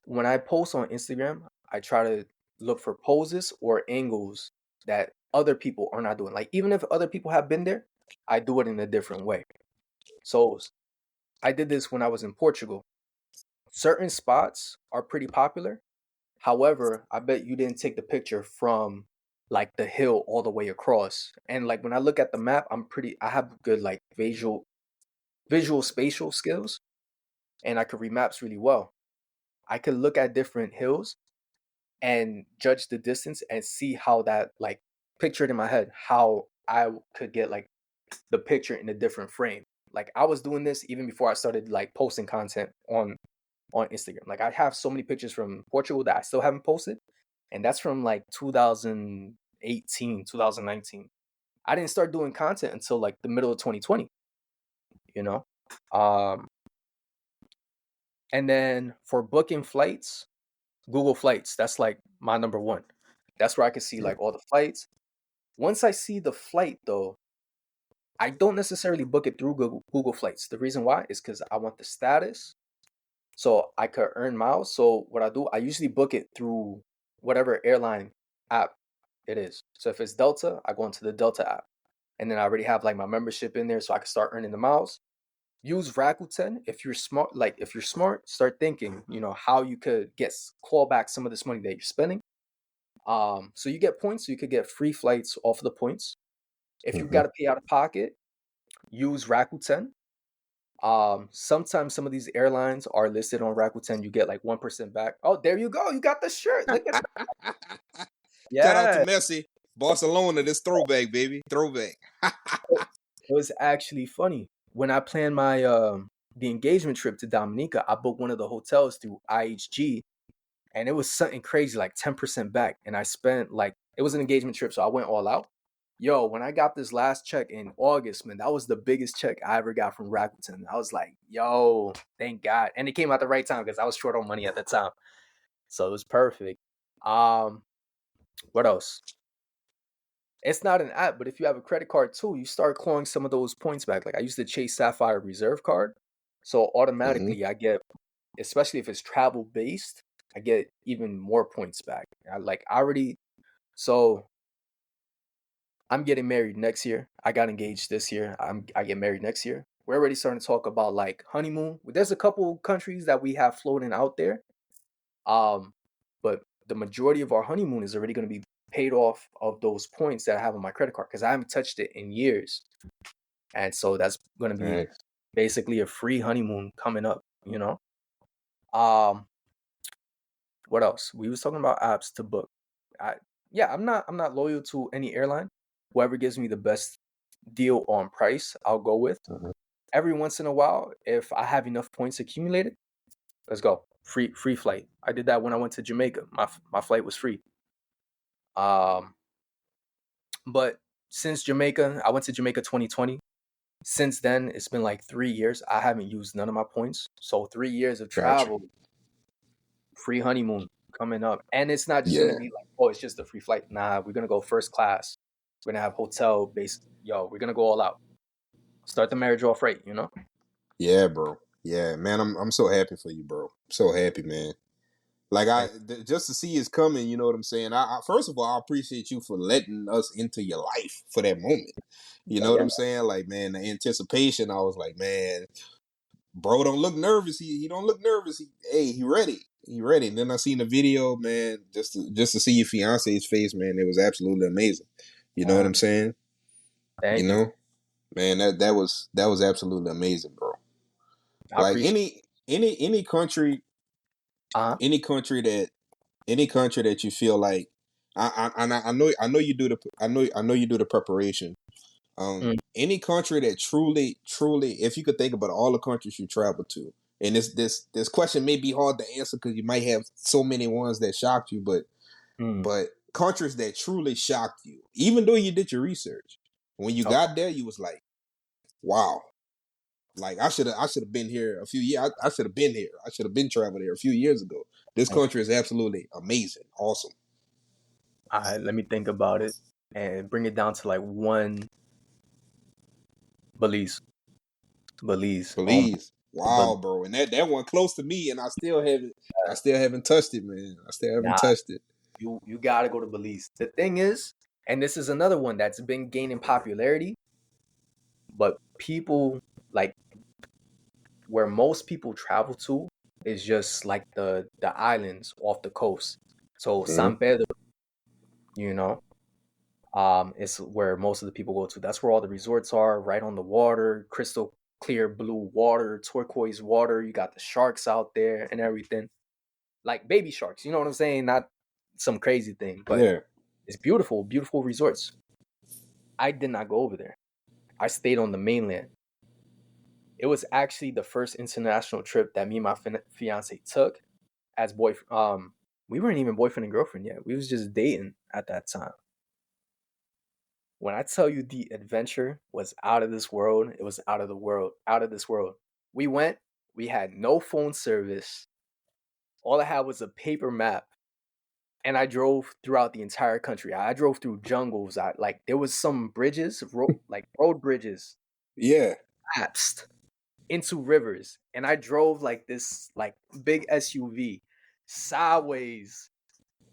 when I post on Instagram, I try to look for poses or angles that other people are not doing. Like even if other people have been there, I do it in a different way. So I did this when I was in Portugal. Certain spots are pretty popular. However, I bet you didn't take the picture from like the hill all the way across. And like when I look at the map, I have good like visual spatial skills, and I could read maps really well. I could look at different hills and judge the distance and see how that like picture it in my head how I could get like the picture in a different frame. Like I was doing this even before I started like posting content on Instagram. Like I have so many pictures from Portugal that I still haven't posted, and that's from like 2018, 2019. I didn't start doing content until like the middle of 2020. you know. Um, and then for booking flights, Google Flights. That's like my number one. That's where I can see like all the flights. Once I see the flight, though, I don't necessarily book it through Google Flights. The reason why is because I want the status so I could earn miles. So what I do, I usually book it through whatever airline app it is. So if it's Delta, I go into the Delta app. And then I already have like my membership in there so I can start earning the miles. Use Rakuten if you're smart. Like if you're smart, start thinking, how you could claw back some of this money that you're spending. So you get points, so you could get free flights off of the points. If you got to pay out of pocket, use Rakuten. Sometimes some of these airlines are listed on Rakuten. You get like 1% back. Oh, there you go. You got the shirt. Look at that. Shout out to Yeah. Messi, Barcelona. This throwback, baby, throwback. It was actually funny when I planned my the engagement trip to Dominica. I booked one of the hotels through IHG, and it was something crazy, like 10% back. And I spent it was an engagement trip, so I went all out. Yo, when I got this last check in August, man, that was the biggest check I ever got from Rakuten. I was like, yo, thank God. And it came at the right time because I was short on money at the time. So it was perfect. What else? It's not an app, but if you have a credit card too, you start clawing some of those points back. Like I used the Chase Sapphire Reserve card. So automatically I get, especially if it's travel based, I get even more points back. So I'm getting married next year. I got engaged this year. I get married next year. We're already starting to talk about like honeymoon. There's a couple countries that we have floating out there. But the majority of our honeymoon is already going to be paid off of those points that I have on my credit card because I haven't touched it in years. And so that's going to be basically a free honeymoon coming up, What else? We was talking about apps to book. I'm not loyal to any airline. Whoever gives me the best deal on price, I'll go with. Every once in a while, if I have enough points accumulated, let's go. Free flight. I did that when I went to Jamaica. My flight was free. But since Jamaica, I went to Jamaica 2020. Since then, it's been like 3 years. I haven't used none of my points. So 3 years of travel, free honeymoon coming up. And it's not just going to be like, oh, it's just a free flight. Nah, we're going to go first class. We're going to have hotel based. Yo, we're going to go all out. Start the marriage off right, Yeah, bro. Yeah, man. I'm so happy for you, bro. So happy, man. Like just to see it's coming, you know what I'm saying? I first of all, I appreciate you for letting us into your life for that moment. You know what I'm saying? Like, man, the anticipation, I was like, man, bro don't look nervous. He don't look nervous. He ready. He ready. And then I seen the video, man, just to see your fiance's face, man, it was absolutely amazing. You know what I'm saying? Thank you. Man, that was absolutely amazing, bro. I Like appreciate any country any country that you feel like I know you do the preparation. Any country that truly if you could think about all the countries you travel to, and this question may be hard to answer because you might have so many ones that shocked you, but countries that truly shocked you, even though you did your research, when you got there, you was like, wow. Like I should have been here a few years. I should have been here. I should have been traveling here a few years ago. This country is absolutely amazing, awesome. All right, let me think about it and bring it down to like one. Belize. Wow, bro. And that one close to me, and I still haven't touched it, man. I still haven't touched it. You gotta go to Belize. The thing is, and this is another one that's been gaining popularity, but people like where most people travel to is just like the islands off the coast. So San Pedro, it's where most of the people go to. That's where all the resorts are, right on the water, crystal clear blue water, turquoise water. You got the sharks out there and everything. Like baby sharks, you know what I'm saying? Not some crazy thing, but it's beautiful, beautiful resorts. I did not go over there. I stayed on the mainland. It was actually the first international trip that me and my fiance took as we weren't even boyfriend and girlfriend yet. We was just dating at that time. When I tell you the adventure was out of this world, it was out of the world, out of this world. We went, we had no phone service. All I had was a paper map. And I drove throughout the entire country. I drove through jungles. There was some bridges, road bridges, Yeah. collapsed into rivers. And I drove like this big SUV sideways.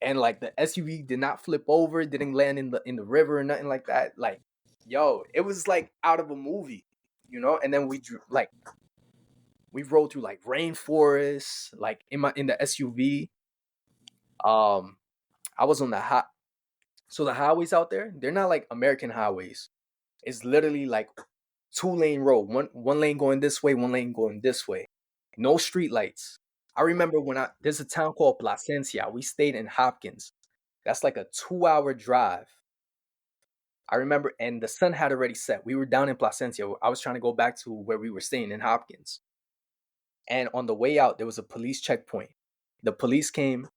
And like the SUV did not flip over, didn't land in the river or nothing like that. Like, yo, it was like out of a movie, you know? And then we rode through like rainforests, like in the SUV. I was on so the highways out there, they're not like American highways. It's literally like 2-lane road, one lane going this way, one lane going this way. No street lights. I remember there's a town called Placencia. We stayed in Hopkins. That's like a 2-hour drive. I remember, and the sun had already set. We were down in Placencia. I was trying to go back to where we were staying in Hopkins. And on the way out, there was a police checkpoint. The police came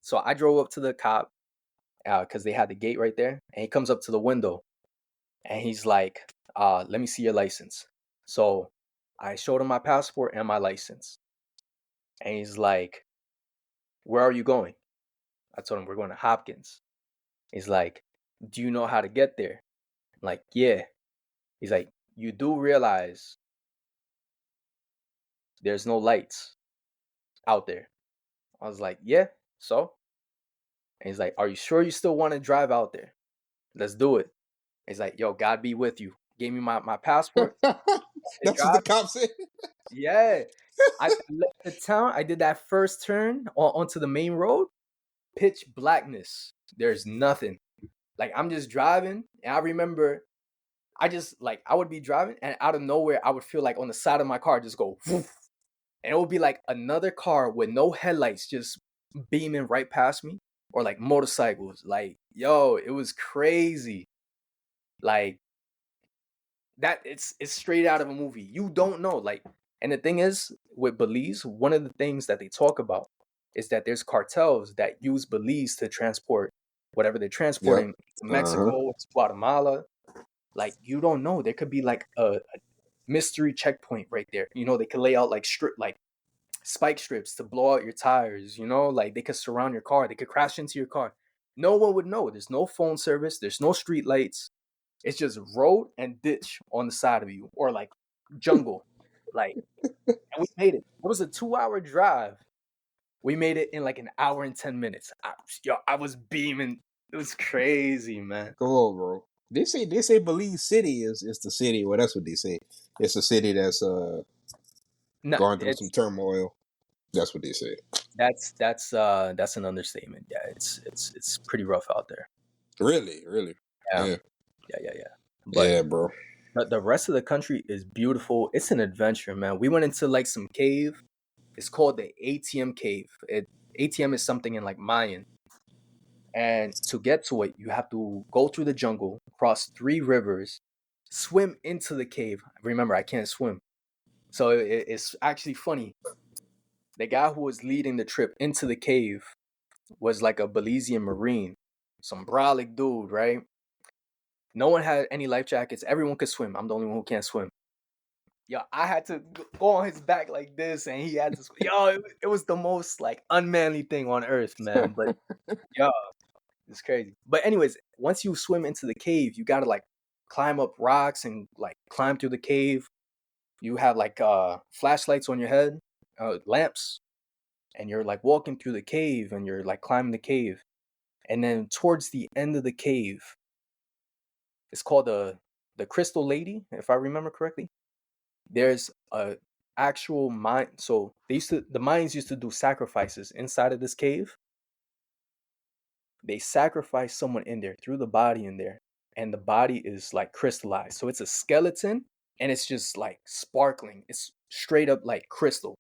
so I drove up to the cop because they had the gate right there. And he comes up to the window and he's like, let me see your license. So I showed him my passport and my license. And he's like, where are you going? I told him we're going to Hopkins. He's like, do you know how to get there? I'm like, yeah. He's like, you do realize there's no lights out there? I was like, yeah, so? And he's like, are you sure you still want to drive out there? Let's do it. He's like, yo, God be with you. Gave me my passport. That's what the cop said. Yeah. I left the town. I did that first turn onto the main road. Pitch blackness. There's nothing. Like, I'm just driving. And I remember I would be driving and out of nowhere, I would feel like on the side of my car just go woof. And it would be like another car with no headlights just beaming right past me, or like motorcycles. Like, yo, it was crazy. Like that, it's straight out of a movie. You don't know. Like, and the thing is, with Belize, one of the things that they talk about is that there's cartels that use Belize to transport whatever they're transporting to Mexico, to Guatemala. Like, you don't know. There could be like a mystery checkpoint right there. You know, they could lay out like spike strips to blow out your tires. You know, like they could surround your car. They could crash into your car. No one would know. There's no phone service. There's no street lights. It's just road and ditch on the side of you, or like jungle. Like, and we made it. It was a 2-hour drive. We made it in like an hour and 10 minutes. I was beaming. It was crazy, man. Come on, bro. They say Belize City is the city. Well, that's what they say. It's a city that's No, going through some turmoil. That's what they say. That's an understatement. Yeah, it's pretty rough out there. Really? Yeah. But yeah, bro. the rest of the country is beautiful. It's an adventure, man. We went into like some cave. It's called the ATM cave. ATM is something in like Mayan. And to get to it, you have to go through the jungle, cross 3 rivers, swim into the cave. Remember, I can't swim. So it's actually funny. The guy who was leading the trip into the cave was like a Belizean Marine, some brolic dude, right? No one had any life jackets. Everyone could swim. I'm the only one who can't swim. Yo, I had to go on his back like this, and he had to swim. Yo, it was the most like unmanly thing on earth, man. But yo, it's crazy. But anyways, once you swim into the cave, you gotta like climb up rocks and like climb through the cave. You have like flashlights on your head, lamps, and you're like walking through the cave and you're like climbing the cave. And then towards the end of the cave, it's called the Crystal Lady, if I remember correctly. There's a actual mine. So the Mayans used to do sacrifices inside of this cave. They sacrifice someone in there, threw the body in there, and the body is like crystallized. So it's a skeleton and it's just like sparkling. It's straight up like crystal.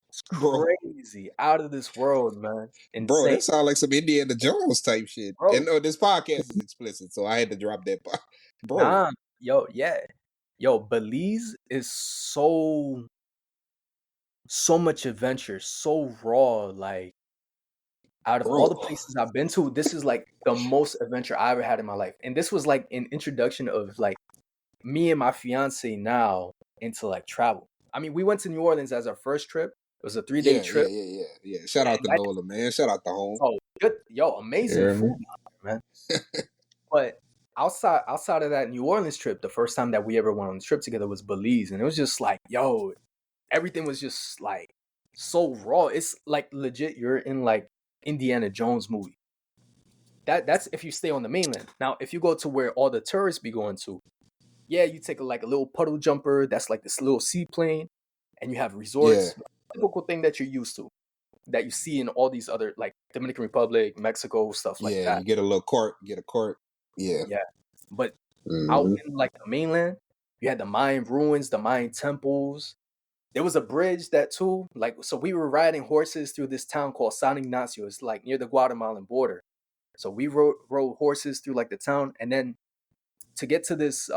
It's crazy, out of this world, man. Insane. Bro, that sounds like some Indiana Jones type shit. Bro. And this podcast is explicit, so I had to drop that part. Bro. Nah, yo, Belize is so much adventure, so raw. Like, Out of all bro. the places I've been to, this is like the most adventure I ever had in my life. And this was like an introduction of like me and my fiance now into like travel. I mean, we went to New Orleans as our first trip. It was a 3-day trip. Yeah. Shout out to And Nola, man. Shout out to home. oh, good, yo, You amazing hear food, me? man. But outside of that New Orleans trip, the first time that we ever went on a trip together was Belize, and it was just like, yo, everything was just like so raw. It's like legit, you're in like Indiana Jones movie. That's if you stay on the mainland. Now, if you go to where all the tourists be going to, yeah, you take like a little puddle jumper. That's like this little seaplane, and you have Yeah, resorts. Typical thing that you're used to, that you see in all these other like Dominican Republic, Mexico, stuff like yeah. that. You get a little cart, get a cart. Yeah. Yeah, but out Mm-hmm. in like the mainland, you had the Mayan ruins, the Mayan temples. There was a bridge that too. Like, so we were riding horses through this town called San Ignacio. It's like near the Guatemalan border. So we rode horses through like the town, and then to get to this,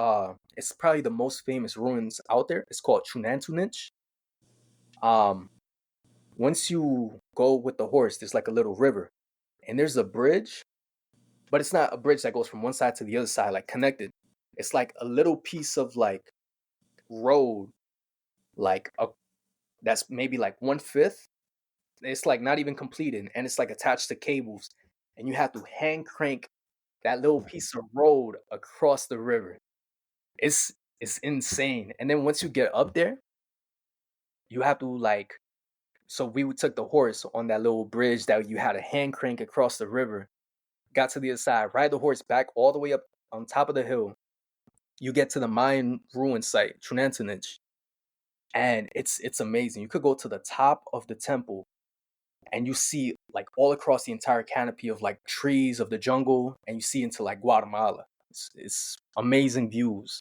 it's probably the most famous ruins out there. It's called Chunantunich. Um, Once you go with the horse, there's like a little river, and there's a bridge, but it's not a bridge that goes from one side to the other side, like connected. It's like a little piece of like road, like a that's maybe like 1/5. It's like not even completed, and it's like attached to cables, and you have to hand crank that little piece of road across the river. It's it's insane. And then once you get up there, you have to like, so we took the horse on that little bridge that you had a hand crank across the river. Got to the other side, ride the horse back all the way up on top of the hill. You get to the Mayan ruin site, Chunantunich, and it's amazing. You could go to the top of the temple and you see like all across the entire canopy of like trees of the jungle, and you see into like Guatemala. It's amazing views.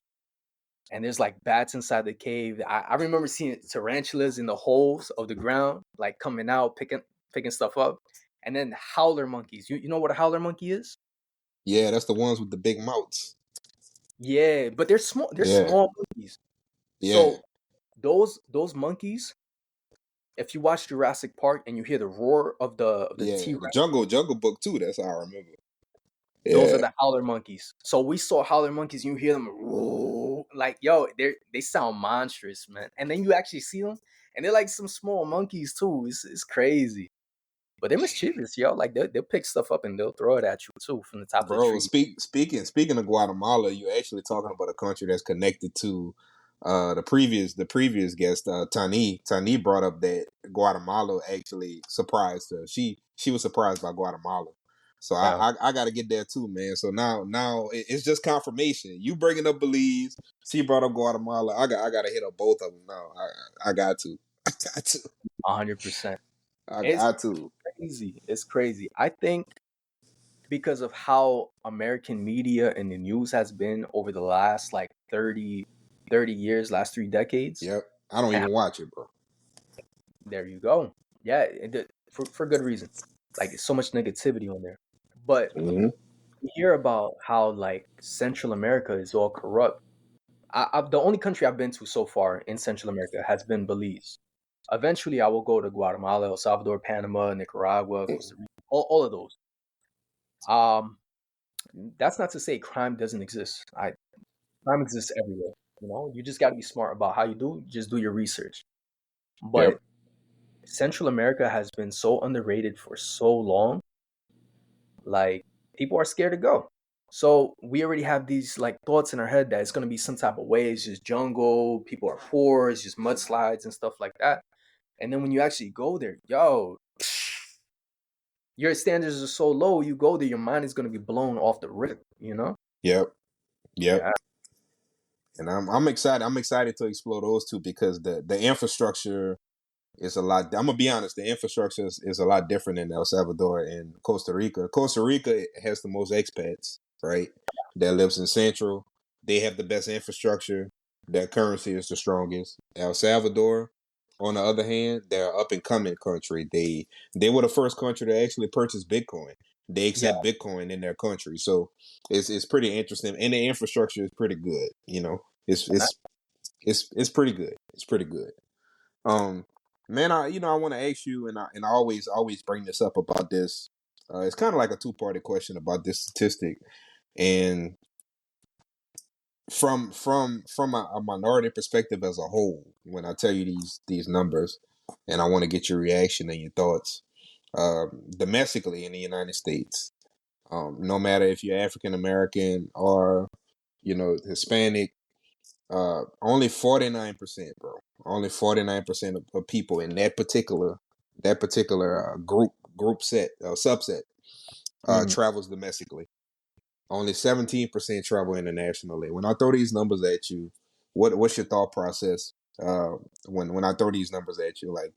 And there's like bats inside the cave. I remember seeing tarantulas in the holes of the ground, like coming out, picking stuff up. And then howler monkeys. You know what a howler monkey is? Yeah, that's the ones with the big mouths. Yeah, but they're small. They're Yeah, small monkeys. yeah, So those monkeys, if you watch Jurassic Park and you hear the roar of the yeah. T The Rex, Jungle Book too. That's how I remember. those are Yeah, the howler monkeys. So we saw howler monkeys, and you hear them roar, like yo, they sound monstrous, man. And then you actually see them, and they're like some small monkeys too. It's crazy, but they're mischievous, yo. Like they'll pick stuff up and they'll throw it at you too from the top of the bro. tree. Speaking of Guatemala, you're actually talking about a country that's connected to the previous guest, Tani. Tani brought up that Guatemala actually surprised her. She was surprised by Guatemala. So Yeah, I got to get there too, man. So now it's just confirmation. You bringing up Belize, she brought up Guatemala. I got to hit up both of them now. I got to. I got to. 100%. I It's got to. crazy. It's crazy. I think because of how American media and the news has been over the last like 30 years, last 3 decades. Yep. I don't And even watch it, bro. there you go. Yeah, for good reason. Like it's so much negativity on there. But Mm-hmm. you hear about how like Central America is all corrupt. The only country I've been to so far in Central America has been Belize. Eventually, I will go to Guatemala, El Salvador, Panama, Nicaragua, Costa Rica, all of those. Um, that's not to say crime doesn't exist. Crime exists everywhere. You know, you just got to be smart about how you do. Just do your research. But Yep. Central America has been so underrated for so long. Like people are scared to go. So we already have these like thoughts in our head that it's gonna be some type of way. It's just jungle. People are poor. It's just mudslides and stuff like that. And then when you actually go there, yo, your standards are so low. You go there, your mind is gonna be blown off the rip. You know? Yep. Yep. Yeah. And I'm excited. I'm excited to explore those two because the infrastructure is a lot. I'm gonna be honest. The infrastructure is a lot different in El Salvador and Costa Rica. Costa Rica has the most expats, right? That lives in Central. They have the best infrastructure. Their currency is the strongest. El Salvador, on the other hand, they're an up and coming country. They were the first country to actually purchase Bitcoin. They Yeah. accept Bitcoin in their country, so it's pretty interesting, and the infrastructure is pretty good. You know, it's pretty good. It's pretty good. Um, man, I want to ask you, and I always bring this up about this It's kind of like a two-parted question about this statistic, and from a minority perspective as a whole, when I tell you these numbers, and I want to get your reaction and your thoughts, domestically in the United States, no matter if you're African American or Hispanic, only 49%, bro. Only 49% of people in that particular group set subset Mhm. travels domestically. Only 17% travel internationally. When I throw these numbers at you, what's your thought process? When I throw these numbers at you, like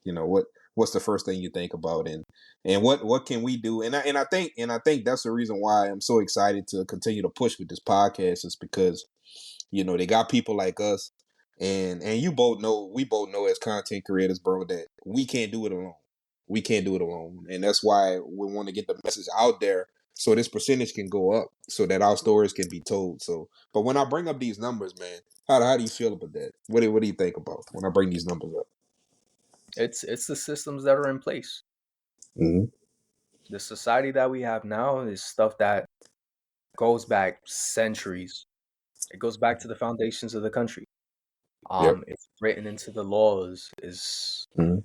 what's the first thing you think about, and what can we do? And I think that's the reason why I'm so excited to continue to push with this podcast, is because they got people like us, and we both know as content creators, bro, that we can't do it alone. We can't do it alone, and that's why we want to get the message out there so this percentage can go up, so that our stories can be told. So, but when I bring up these numbers, man, how do you feel about that? What do you think about when I bring these numbers up? It's the systems that are in place. Mm-hmm. The society that we have now is stuff that goes back centuries. It goes back to the foundations of the country. Yep. It's written into the laws. Mm-hmm.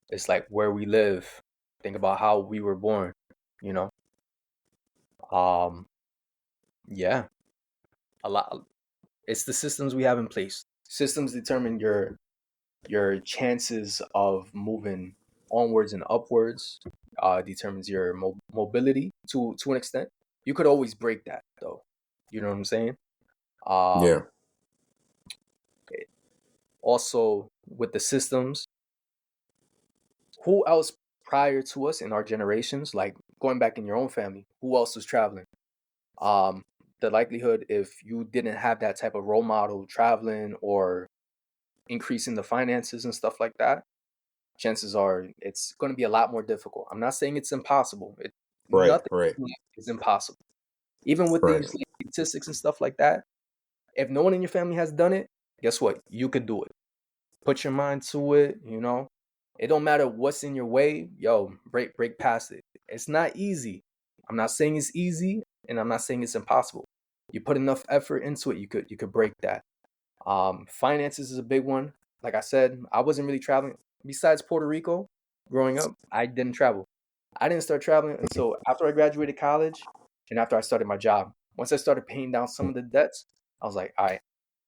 It's like where we live. Think about how we were born. You know. Um. Yeah. A lot. It's the systems we have in place. Systems determine your chances of moving onwards and upwards. Determines your mobility to an extent. You could always break that though. You know what I'm saying? Yeah. Um. Also, with the systems, who else prior to us in our generations, like going back in your own family, who else was traveling? Um, the likelihood, if you didn't have that type of role model traveling or increasing the finances and stuff like that, chances are it's going to be a lot more difficult. I'm not saying it's impossible. Right. Nothing Right. is impossible. Even with Right. these like, statistics and stuff like that, if no one in your family has done it, guess what? You could do it. Put your mind to it, you know. It don't matter what's in your way, yo, break past it. It's not easy. I'm not saying it's easy, and I'm not saying it's impossible. You put enough effort into it, you could break that. Finances is a big one. Like I said, I wasn't really traveling. Besides Puerto Rico, growing up, I didn't travel. I didn't start traveling until after I graduated college and after I started my job. Once I started paying down some of the debts, I was like, all right,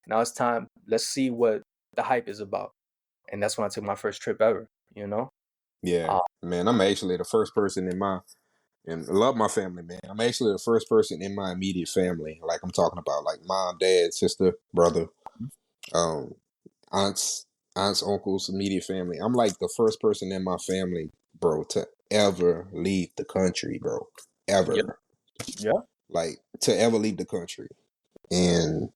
now it's time. Let's see what the hype is about. And that's when I took my first trip ever, you know? Yeah, Uh, man. I'm actually the first person and I love my family, man. I'm actually the first person in my immediate family, like I'm talking about, like mom, dad, sister, brother, um, aunts, uncles, immediate family. I'm like the first person in my family, bro, to ever leave the country, bro. yeah, Ever. yeah. Like to ever leave the country. And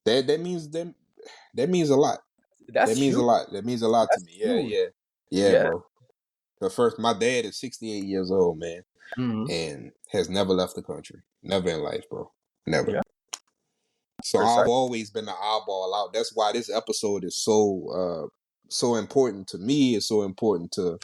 that means a lot. That's That means a huge. lot. That means a lot to That's me. Yeah, huge. yeah. Yeah, Yeah. bro. My dad is 68 years old, man, Hmm. and has never left the country. Never in life, bro. Never. Yeah. So I've Precise. always been the oddball out. That's why this episode is so important to me. It's so important to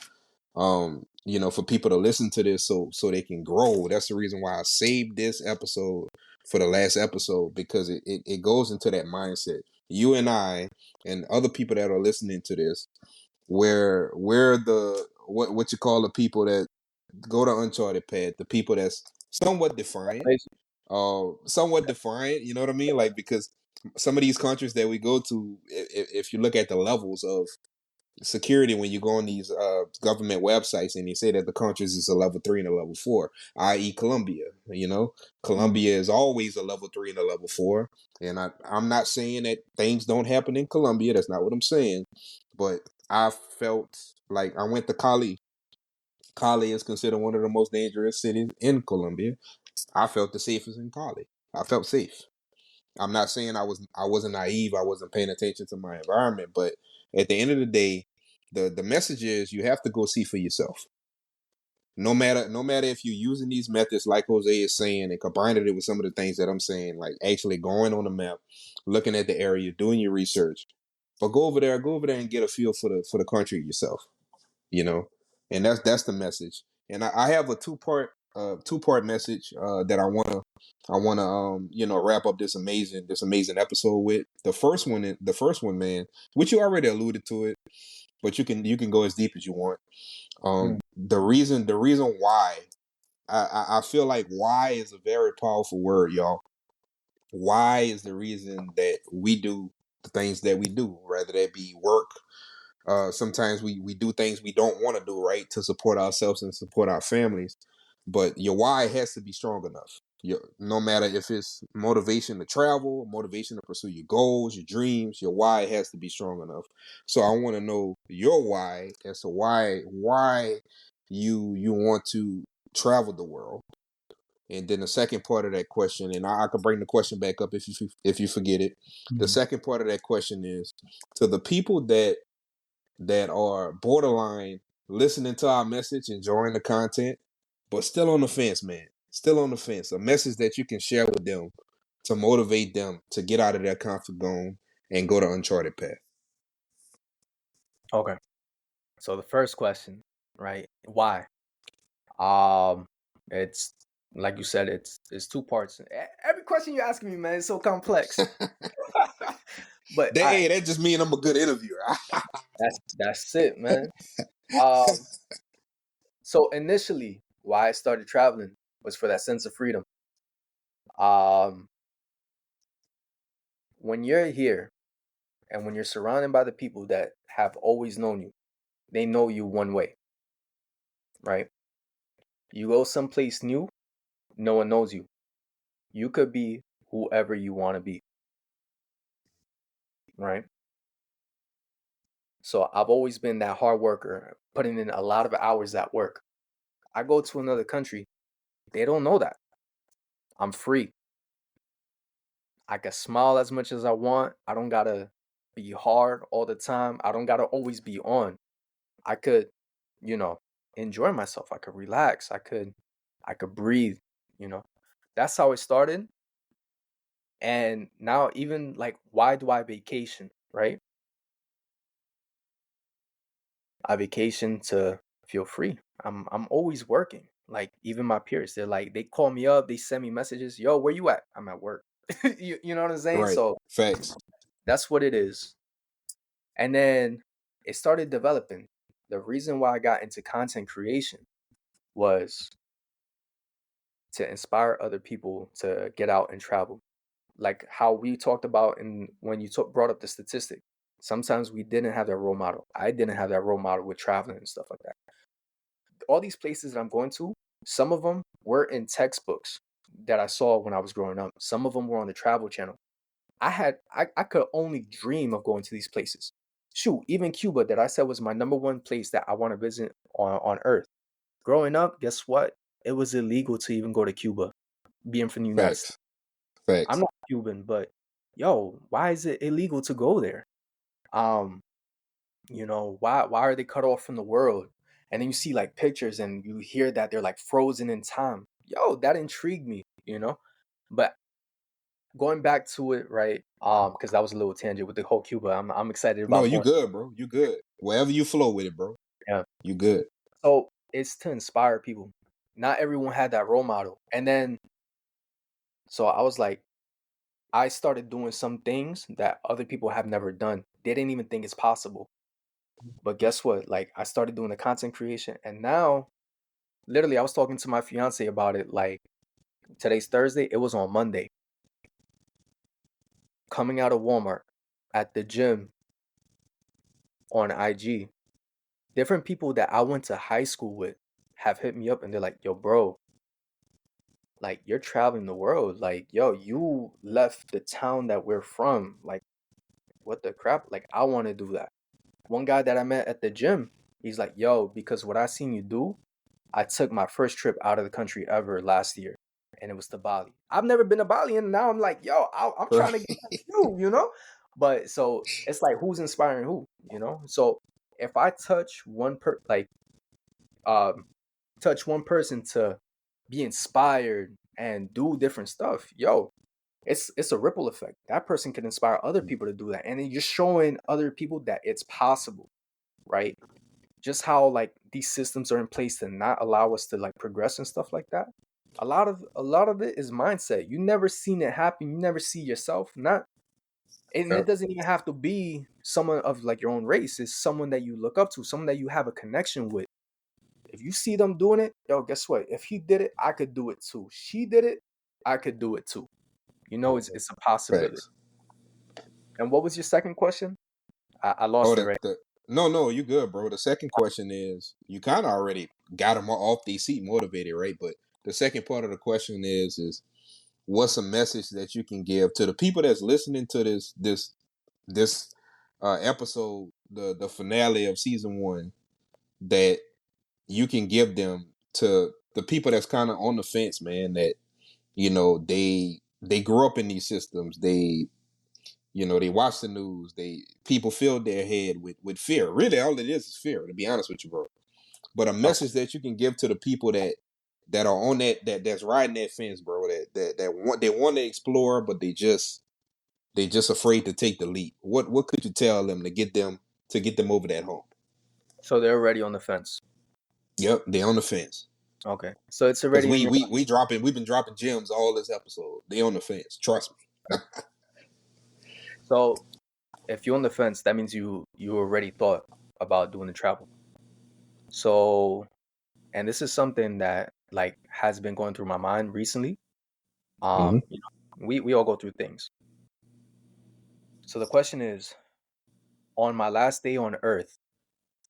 for people to listen to this so they can grow. That's the reason why I saved this episode for the last episode, because it goes into that mindset. You and I and other people that are listening to this, where we're the what you call the people that go to Uncharted path, the people that's somewhat defiant, somewhat defiant. You know what I mean? Like, because some of these countries that we go to, if you look at the levels of security when you go on these government websites and they say that the countries is a level 3 and a level 4, i.e. Colombia. Mhm. Colombia is always a level 3 and a level 4. And I'm not saying that things don't happen in Colombia. That's not what I'm saying. But I felt like I went to Cali. Cali is considered one of the most dangerous cities in Colombia. I felt the safest in Cali. I felt safe. I'm not saying I wasn't naive. I wasn't paying attention to my environment, but at the end of the day, the message is you have to go see for yourself. No matter if you're using these methods like Jose is saying and combining it with some of the things that I'm saying, like actually going on the map, looking at the area, doing your research. But go over there and get a feel for the country yourself. You know, and that's the message. and I have a two part message that I wanna wrap up this amazing episode with. The first one, man, which you already alluded to it, but you can go as deep as you want. Mm. The reason why I feel like why is a very powerful word, y'all. Why is the reason that we do the things that we do, whether that be work. Sometimes we do things we don't want to do, right, to support ourselves and support our families. But your why has to be strong enough. No matter if it's motivation to travel, motivation to pursue your goals, your dreams, your why has to be strong enough. So I want to know your why as to why you want to travel the world. And then the second part of that question, and I can bring the question back up if you forget it. The Mm. second part of that question is to the people that are borderline listening to our message, enjoying the content, but still on the fence, man. Still on the fence. A message that you can share with them to motivate them to get out of their comfort zone and go to uncharted path. Okay. So the first question, right? Why? It's like you said, it's two parts. Every question you're asking me, man, is so complex. But That just means I'm a good interviewer. that's it, man. Um, so initially, why I started traveling was for that sense of freedom. Um, when you're here and when you're surrounded by the people that have always known you, they know you one way, right? You go someplace new, no one knows you. You could be whoever you want to be, right? So I've always been that hard worker, putting in a lot of hours at work. I go to another country, they don't know that. I'm free. I can smile as much as I want. I don't gotta be hard all the time. I don't gotta always be on. I could, you know, enjoy myself. I could relax. I could breathe, you know. That's how it started. And now even like why do I vacation, right? I vacation to feel free. I'm always working. Like even my peers, they're like they call me up, they send me messages. Yo, where you at? I'm at work. You know what I'm saying? Right. So Facts. that's what it is. And then it started developing. The reason why I got into content creation was to inspire other people to get out and travel. Like how we talked about in when you brought up the statistic. Sometimes we didn't have that role model. I didn't have that role model with traveling and stuff like that. All these places that I'm going to, some of them were in textbooks that I saw when I was growing up. Some of them were on the Travel Channel. I could only dream of going to these places. Shoot, even Cuba that I said was my number one place that I want to visit on Earth. Growing up, guess what? It was illegal to even go to Cuba, being from the United States. Facts. I'm Facts. not Cuban, but yo, why is it illegal to go there? Um, why are they cut off from the world? And then you see like pictures and you hear that they're like frozen in time. Yo, that intrigued me, you know? But going back to it, right? Because that was a little tangent with the whole Cuba. I'm excited No, about you going. good, bro. You good. Wherever you flow with it, bro. Yeah. You good. So it's to inspire people. Not everyone had that role model. And then so I was like, I started doing some things that other people have never done. They didn't even think it's possible. But guess what? Like I started doing the content creation and now literally I was talking to my fiance about it like today's Thursday, it was on Monday. Coming out of Walmart at the gym on IG, different people that I went to high school with have hit me up and they're like, "Yo, bro, like you're traveling the world. Like, yo, you left the town that we're from. Like, what the crap? Like, I want to do that." One guy that I met at the gym, he's like, "Yo, because what I seen you do, I took my first trip out of the country ever last year, and it was to Bali. I've never been to Bali, and now I'm like, yo, I'm trying to get that too, you know? But so it's like, who's inspiring who, you know? So if I um, touch one person to be inspired and do different stuff, yo, it's a ripple effect. That person can inspire other people to do that, and then you're showing other people that it's possible, right? just how like these systems are in place to not allow us to like progress and stuff like that. A lot of it is mindset. You never seen it happen. You never see yourself. Not and Yeah. it doesn't even have to be someone of like your own race. It's someone that you look up to, someone that you have a connection with. If you see them doing it, yo, guess what? If he did it, I could do it too. She did it, I could do it too. You know, it's a possibility. Facts. And what was your second question? I Oh, lost it, right? no, you good, bro. The second question is you kind of already got them off their seat, motivated, right? But the second part of the question is what's a message that you can give to the people that's listening to this episode, the finale of season 1, that you can give them to the people that's kind of on the fence, man, that they grew up in these systems. They watch the news. People fill their head with fear. Really, all it is fear, to be honest with you, bro. But a Oh, message that you can give to the people that are on that's riding that fence, bro. That want to explore, but they just afraid to take the leap. What could you tell them to get them over that hump? so they're already on the fence. Yep, they on the fence. Okay, so it's Because already in your mind. we've been dropping gems all this episode. They on the fence. Trust me. So if you're on the fence, that means you already thought about doing the travel. So, and this is something that like has been going through my mind recently. Mm-hmm. You know, we all go through things. So the question is, on my last day on Earth,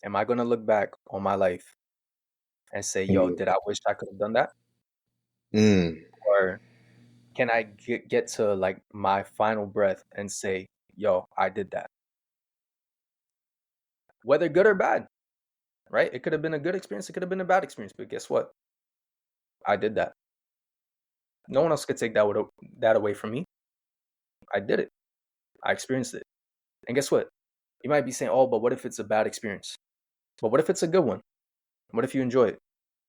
am I gonna look back on my life and say, "Yo, did I wish I could have done that?" Mm. Or can I get to like my final breath and say, "Yo, I did that," whether good or bad, right? It could have been a good experience. It could have been a bad experience. But guess what? I did that. No one else could take that away from me. I did it. I experienced it. And guess what? You might be saying, "Oh, but what if it's a bad experience?" But what if it's a good one? What if you enjoy it?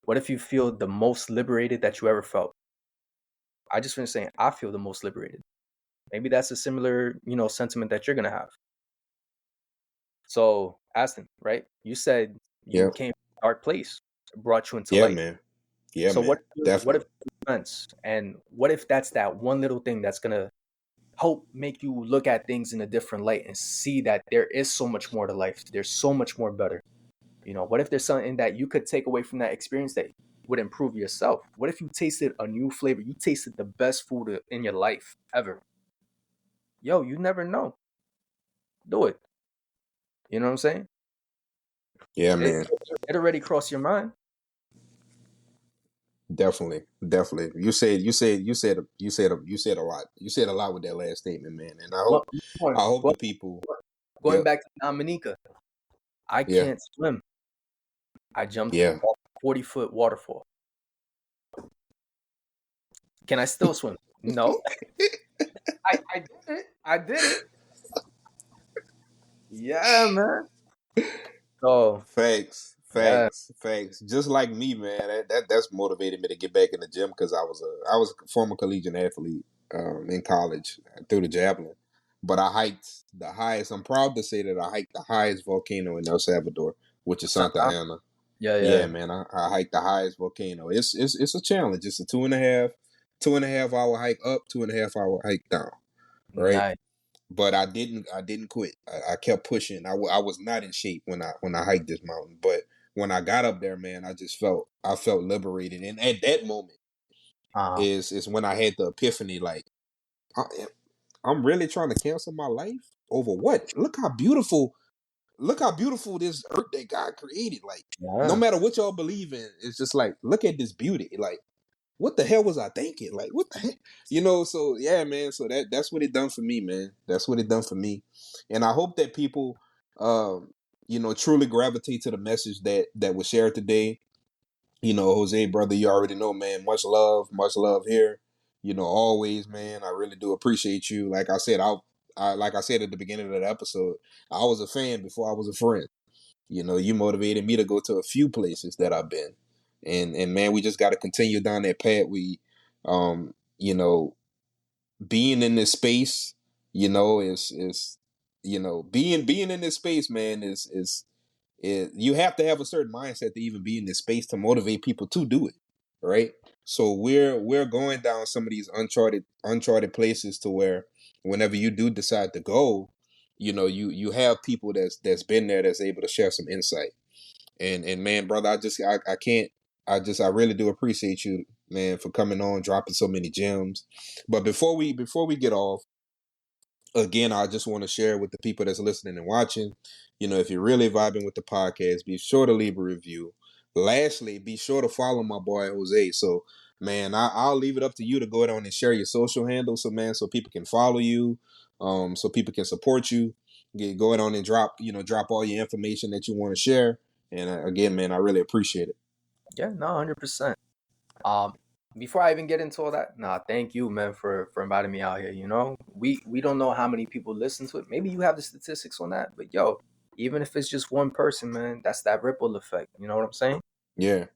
What if you feel the most liberated that you ever felt? I just finished saying, I feel the most liberated. Maybe that's a similar, sentiment that you're gonna have. So, Aston, right? You said you Yeah. came from a dark place, it brought you into Yeah, light. man. Yeah, So man. what if Definitely. events and what if that's that one little thing that's gonna help make you look at things in a different light and see that there is so much more to life. There's so much more better. What if there's something that you could take away from that experience that would improve yourself? What if you tasted a new flavor? You tasted the best food in your life ever. Yo, you never know. Do it. You know what I'm saying? Yeah, It, man. it already crossed your mind. Definitely. Definitely. You said a lot. You said a lot with that last statement, man. And One I more. hope the people. Going Yep. back to Dominica, I Yeah. can't swim. I jumped Yeah. off a 40-foot waterfall. Can I still swim? No. I did it. I did it. Yeah, man. So, yeah. Facts. Just like me, man. That's motivated me to get back in the gym because I was a former collegiate athlete in college through the javelin, but I hiked the highest. I'm proud to say that I hiked the highest volcano in El Salvador, which is Santa Santa. Ana. Yeah, Yeah, yeah. man. I hiked the highest volcano. It's a challenge. It's a 2.5 hour hike up, 2.5 hour hike down. Right. Nice. But I didn't quit. I kept pushing. I was not in shape when I hiked this mountain, but when I got up there, man, I felt liberated. And at that moment Uh-huh. is when I had the epiphany, like I, I'm really trying to cancel my life over what? Look how beautiful this earth that God created. Like no Yeah. matter what y'all believe in, it's just like look at this beauty. Like what the hell was I thinking? Like, what the heck? So yeah, man. So that's what it done for me, man. That's what it done for me. And I hope that people truly gravitate to the message that was shared today. Jose, brother, you already know, man. Much love here. Always, man. I really do appreciate you. Like I said, like I said at the beginning of the episode, I was a fan before I was a friend. You motivated me to go to a few places that I've been, and man, we just got to continue down that path. We, um, you know, being in this space, is being in this space, man, is you have to have a certain mindset to even be in this space to motivate people to do it, right? So we're going down some of these uncharted places to where whenever you do decide to go, you have people that's been there that's able to share some insight. And man, brother, I can't I really do appreciate you, man, for coming on, dropping so many gems. But before we get off, again, I just want to share with the people that's listening and watching, if you're really vibing with the podcast, be sure to leave a review. Lastly, be sure to follow my boy Jose. So, man, I'll leave it up to you to go down and share your social handles, so people can follow you, so people can support you. Go on and drop all your information that you want to share. And again, man, I really appreciate it. Yeah, no, 100%. Before I even get into all that, thank you, man, for inviting me out here. We don't know how many people listen to it. Maybe you have the statistics on that, but yo, even if it's just one person, man, that's that ripple effect. You know what I'm saying? Yeah.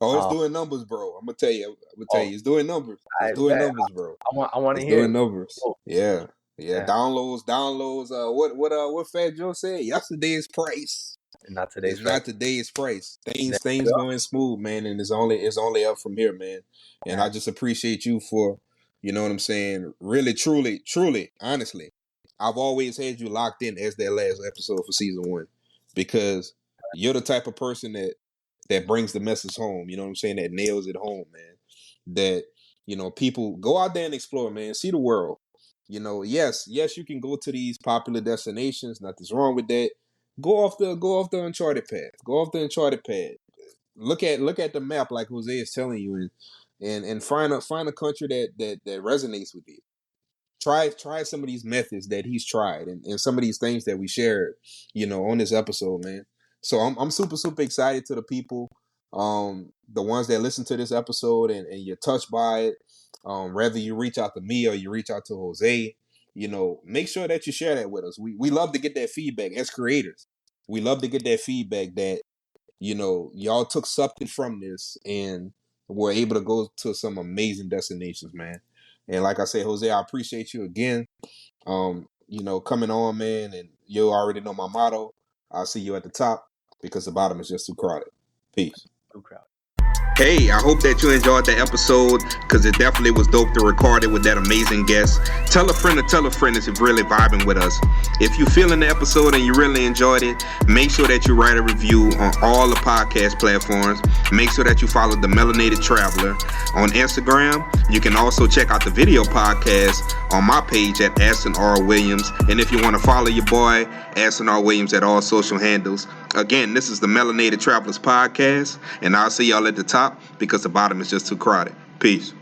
Oh, it's doing numbers, bro. I'm gonna tell you, it's doing numbers. It's doing numbers, bro. I want to It's hear doing numbers. Yeah. Yeah. Downloads. What Fat Joe said? Yesterday's price. Not today's It's not today's price. Things going smooth, man, and it's only up from here, man. And I just appreciate you for, you know what I'm saying, really, truly, honestly. I've always had you locked in as that last episode for season 1, because you're the type of person that brings the message home. You know what I'm saying? That nails it home, man. That people go out there and explore, man. See the world. Yes, you can go to these popular destinations. Nothing's wrong with that. Go off the Uncharted path. Go off the Uncharted path. Look at the map, like Jose is telling you, and find a country that resonates with you. Try some of these methods that he's tried, and some of these things that we shared, on this episode, man. So I'm super excited to the people, the ones that listen to this episode and you're touched by it. Whether you reach out to me or you reach out to Jose, make sure that you share that with us. We love to get that feedback as creators. We love to get that feedback that, y'all took something from this and were able to go to some amazing destinations, man. And like I said, Jose, I appreciate you again, coming on, man. And you already know my motto. I'll see you at the top, because the bottom is just too crowded. Peace. Too crowded. Hey, I hope that you enjoyed the episode, because it definitely was dope to record it with that amazing guest. Tell a friend if you're really vibing with us. If you feeling the episode and you really enjoyed it, make sure that you write a review on all the podcast platforms. Make sure that you follow the Melanated Traveler on Instagram. You can also check out the video podcast on my page at Aston R. Williams. And if you want to follow your boy, Aston R. Williams, at all social handles. Again, this is the Melanated Travelers Podcast, and I'll see y'all at the top, because the bottom is just too crowded. Peace.